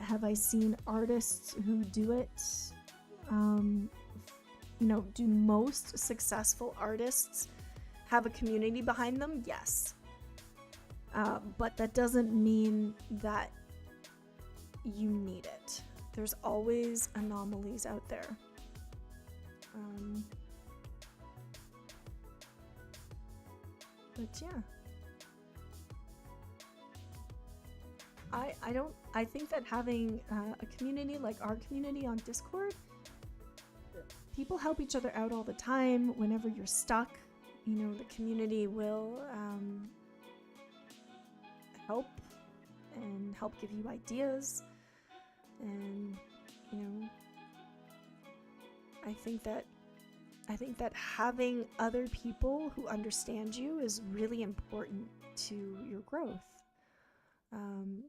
Speaker 1: Have I seen artists who do it? Do most successful artists have a community behind them? Yes. But that doesn't mean that you need it. There's always anomalies out there. But yeah.
Speaker 2: I think that having a community like our community on Discord, people help each other out all the time. Whenever you're stuck, you know, the community will help give you ideas. And, you know, I think that having other people who understand you is really important to your growth.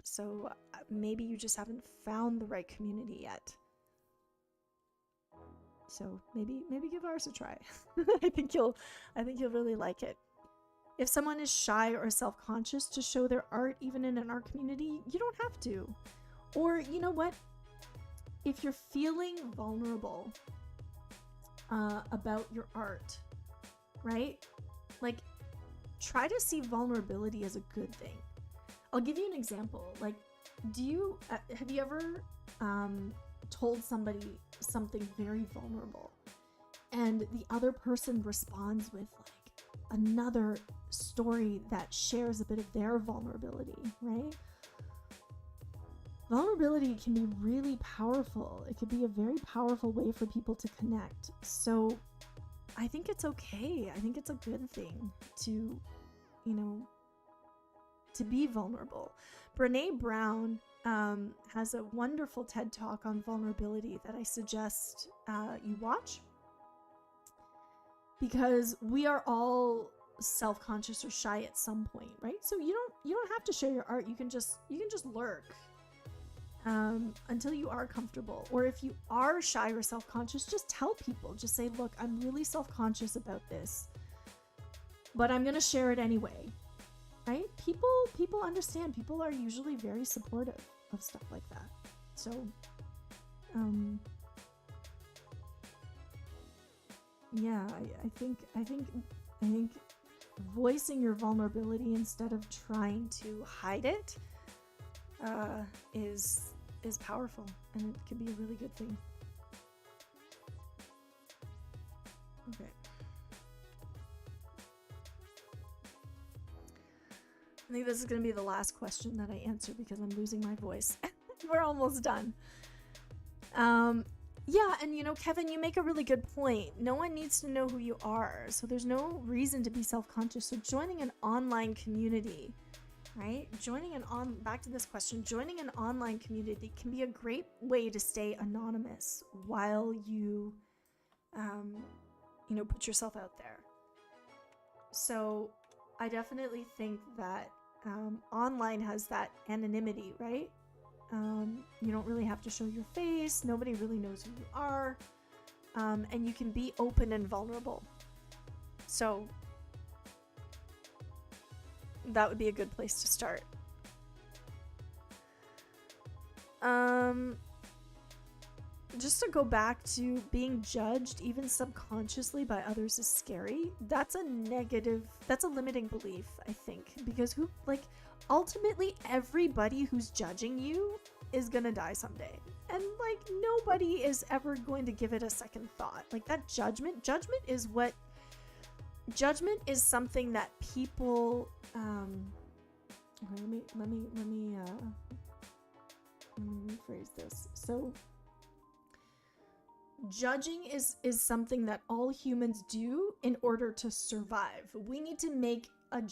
Speaker 2: So maybe you just haven't found the right community yet. So maybe give ours a try. I think you'll really like it. If someone is shy or self-conscious to show their art, even in an art community, you don't have to. Or, you know what? If you're feeling vulnerable about your art, right? Like, try to see vulnerability as a good thing. I'll give you an example. Like, have you ever told somebody something very vulnerable and the other person responds with like another story that shares a bit of their vulnerability, right? Vulnerability can be really powerful. It could be a very powerful way for people to connect. So I think it's okay. I think it's a good thing to, you know, to be vulnerable. Brene Brown has a wonderful TED Talk on vulnerability that I suggest you watch, because we are all self-conscious or shy at some point, right? So you don't have to share your art. You can just lurk until you are comfortable. Or if you are shy or self-conscious, just tell people. Just say, look, I'm really self-conscious about this, but I'm gonna share it anyway. Right? People understand. People are usually very supportive of stuff like that. So, yeah, I think voicing your vulnerability instead of trying to hide it is powerful, and it can be a really good thing. Okay. I think this is going to be the last question that I answer because I'm losing my voice. We're almost done. Yeah, and you know, Kevin, you make a really good point. No one needs to know who you are, so there's no reason to be self-conscious. So joining an online community, right? Back to this question, joining an online community can be a great way to stay anonymous while you, you know, put yourself out there. So I definitely think that online has that anonymity, right? You don't really have to show your face. Nobody really knows who you are. And you can be open and vulnerable. So that would be a good place to start. Just to go back to being judged, even subconsciously, by others is scary. That's a limiting belief, I think, because ultimately everybody who's judging you is gonna die someday. And like, nobody is ever going to give it a second thought. Like, that judgment is something that people, let me rephrase this. So judging is something that all humans do in order to survive. We need to make a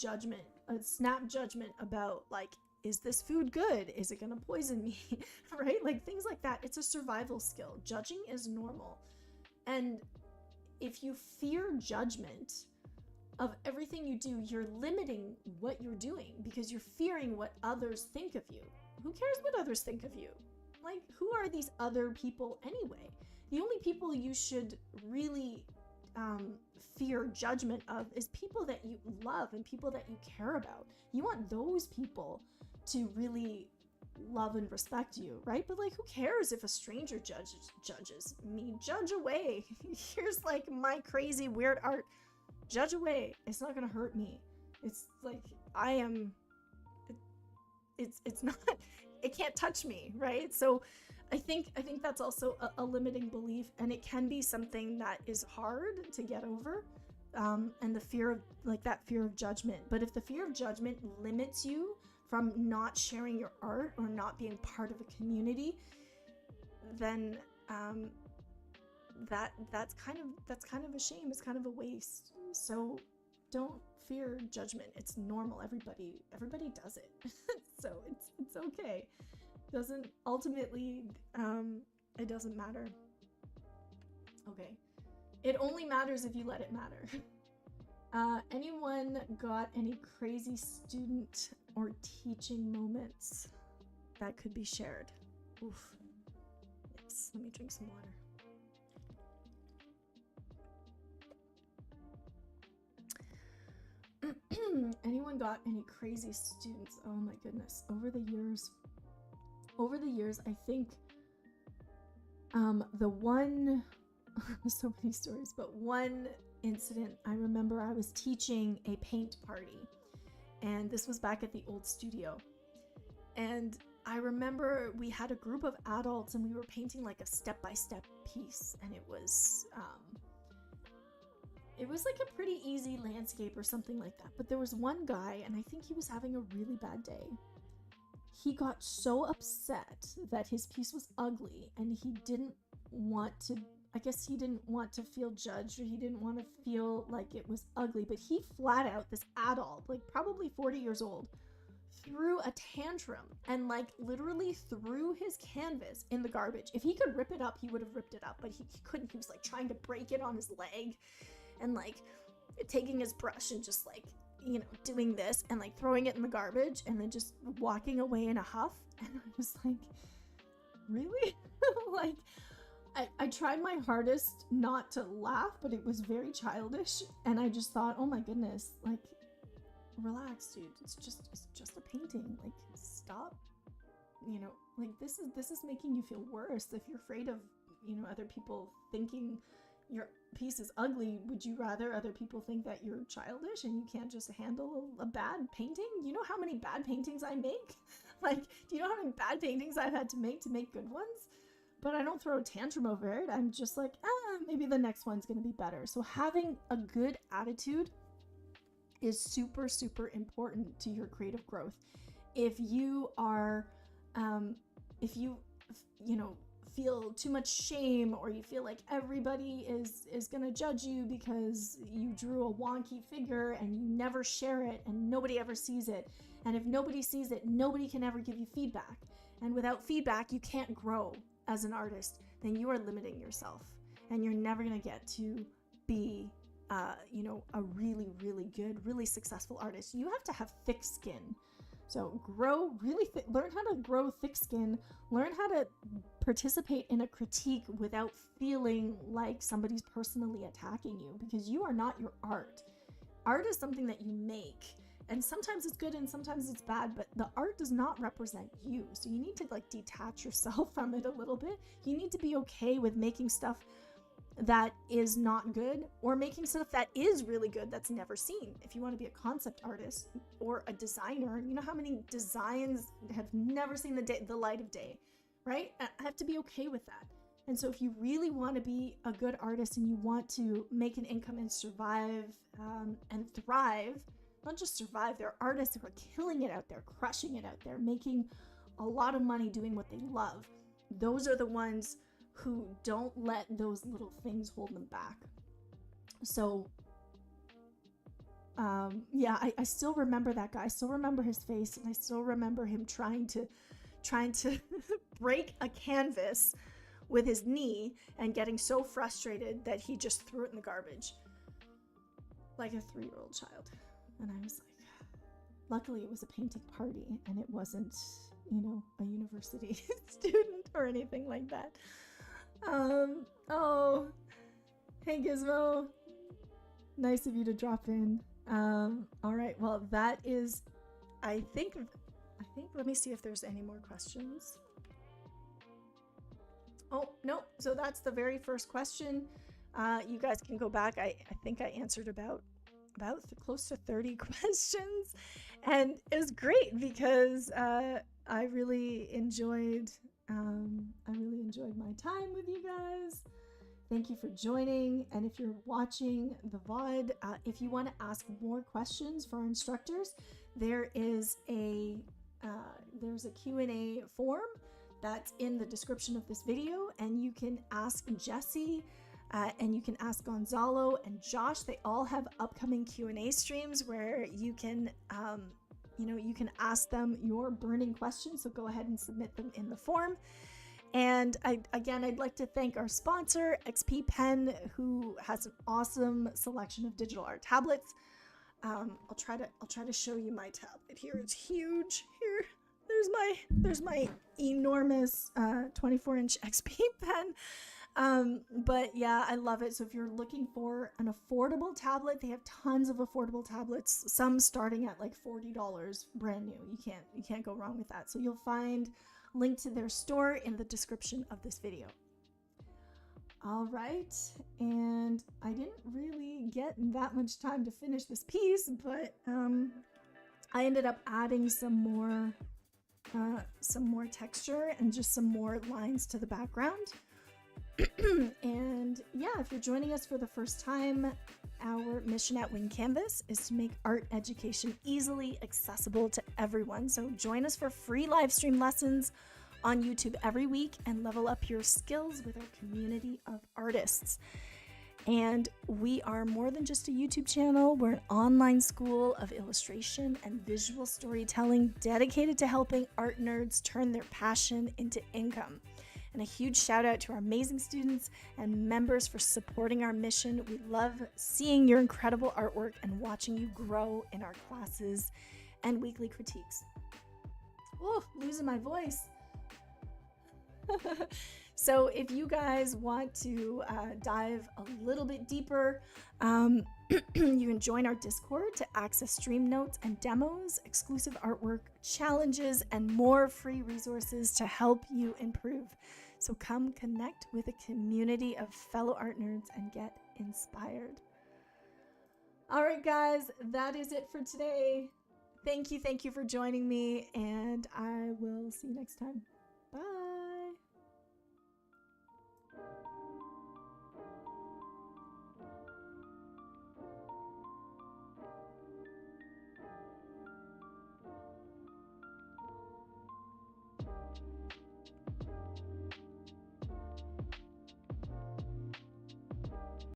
Speaker 2: snap judgment about, like, is this food good? Is it gonna poison me? Right? Like, things like that. It's a survival skill. Judging is normal. And if you fear judgment of everything you do, you're limiting what you're doing because you're fearing what others think of you. Who cares what others think of you? Like, who are these other people anyway? The only people you should really fear judgment of is people that you love and people that you care about. You want those people to really love and respect you, right? But like, who cares if a stranger judges me? Judge away. Here's like my crazy weird art. Judge away. It's not gonna hurt me. It's like, it's not, it can't touch me, right? So I think that's also a limiting belief, and it can be something that is hard to get over, and the fear of, like, that fear of judgment. But if the fear of judgment limits you from not sharing your art or not being part of a community, then that's kind of a shame. It's kind of a waste. So don't fear judgment. It's normal. Everybody does it. So it's okay. Doesn't ultimately it doesn't matter. Okay. It only matters if you let it matter. Anyone got any crazy student or teaching moments that could be shared? Oof. Yes, let me drink some water. Anyone got any crazy students? Oh my goodness. Over the years, I think the one so many stories, but one incident I remember, I was teaching a paint party, and this was back at the old studio, and I remember we had a group of adults and we were painting like a step-by-step piece, and it was like a pretty easy landscape or something like that. But there was one guy, and I think he was having a really bad day. He got so upset that his piece was ugly, and he didn't want to, I guess he didn't want to feel judged, or he didn't want to feel like it was ugly, but he flat out, this adult, like probably 40 years old, threw a tantrum and like literally threw his canvas in the garbage. If he could rip it up, he would have ripped it up, but he couldn't. He was like trying to break it on his leg and like taking his brush and just like, you know, doing this and like throwing it in the garbage and then just walking away in a huff. And I was like, really? Like, I tried my hardest not to laugh, but it was very childish. And I just thought, oh my goodness, like, relax, dude. It's just a painting. Like, stop. You know, like this is making you feel worse. If you're afraid of, you know, other people thinking your piece is ugly, would you rather other people think that you're childish and you can't just handle a bad painting? You know how many bad paintings I make? Like, do you know how many bad paintings I've had to make good ones? But I don't throw a tantrum over it. I'm just like, maybe the next one's going to be better. So having a good attitude is super, super important to your creative growth. If you are, if you know, feel too much shame, or you feel like everybody is going to judge you because you drew a wonky figure and you never share it and nobody ever sees it. And if nobody sees it, nobody can ever give you feedback. And without feedback, you can't grow as an artist. Then you are limiting yourself, and you're never going to get to be, you know, a really, really good, really successful artist. You have to have thick skin. So grow really thick, learn how to grow thick skin, learn how to participate in a critique without feeling like somebody's personally attacking you, because you are not your art. Art is something that you make, and sometimes it's good and sometimes it's bad, but the art does not represent you. So you need to like detach yourself from it a little bit. You need to be okay with making stuff that is not good, or making stuff that is really good that's never seen. If you want to be a concept artist or a designer, you know how many designs have never seen the light of day, right? I have to be okay with that. And so if you really want to be a good artist and you want to make an income and survive and thrive, not just survive, there are artists who are killing it out there, crushing it out there, making a lot of money doing what they love. Those are the ones who don't let those little things hold them back. So yeah, I still remember that guy. I still remember his face, and I still remember him trying to break a canvas with his knee and getting so frustrated that he just threw it in the garbage like a 3-year-old child. And I was like, luckily it was a painting party and it wasn't, you know, a university student or anything like that. Oh, hey Gizmo, nice of you to drop in. All right, well, that is, I think, let me see if there's any more questions. Oh, no, so that's the very first question. You guys can go back. I think I answered about close to 30 questions, and it was great because I really enjoyed my time with you guys. Thank you for joining. And if you're watching the VOD, if you want to ask more questions for our instructors, there is a there's a Q&A form that's in the description of this video, and you can ask Jesse, and you can ask Gonzalo and Josh. They all have upcoming Q&A streams where you can you can ask them your burning questions, so go ahead and submit them in the form. And I'd like to thank our sponsor, XP Pen, who has an awesome selection of digital art tablets. I'll try to show you my tablet here. It's huge. Here, there's my enormous 24-inch XP Pen. But yeah, I love it. So if you're looking for an affordable tablet, they have tons of affordable tablets. Some starting at like $40, brand new. You can't go wrong with that. So you'll find link to their store in the description of this video. All right, and I didn't really get that much time to finish this piece, but I ended up adding some more texture and just some more lines to the background. And yeah, if you're joining us for the first time, our mission at Wing Canvas is to make art education easily accessible to everyone. So join us for free live stream lessons on YouTube every week and level up your skills with our community of artists. And we are more than just a YouTube channel. We're an online school of illustration and visual storytelling dedicated to helping art nerds turn their passion into income. And a huge shout out to our amazing students and members for supporting our mission. We love seeing your incredible artwork and watching you grow in our classes and weekly critiques. Oh, losing my voice. So if you guys want to dive a little bit deeper, you can join our Discord to access stream notes and demos, exclusive artwork, challenges, and more free resources to help you improve. So come connect with a community of fellow art nerds and get inspired. All right, guys, that is it for today. Thank you for joining me, and I will see you next time. Bye.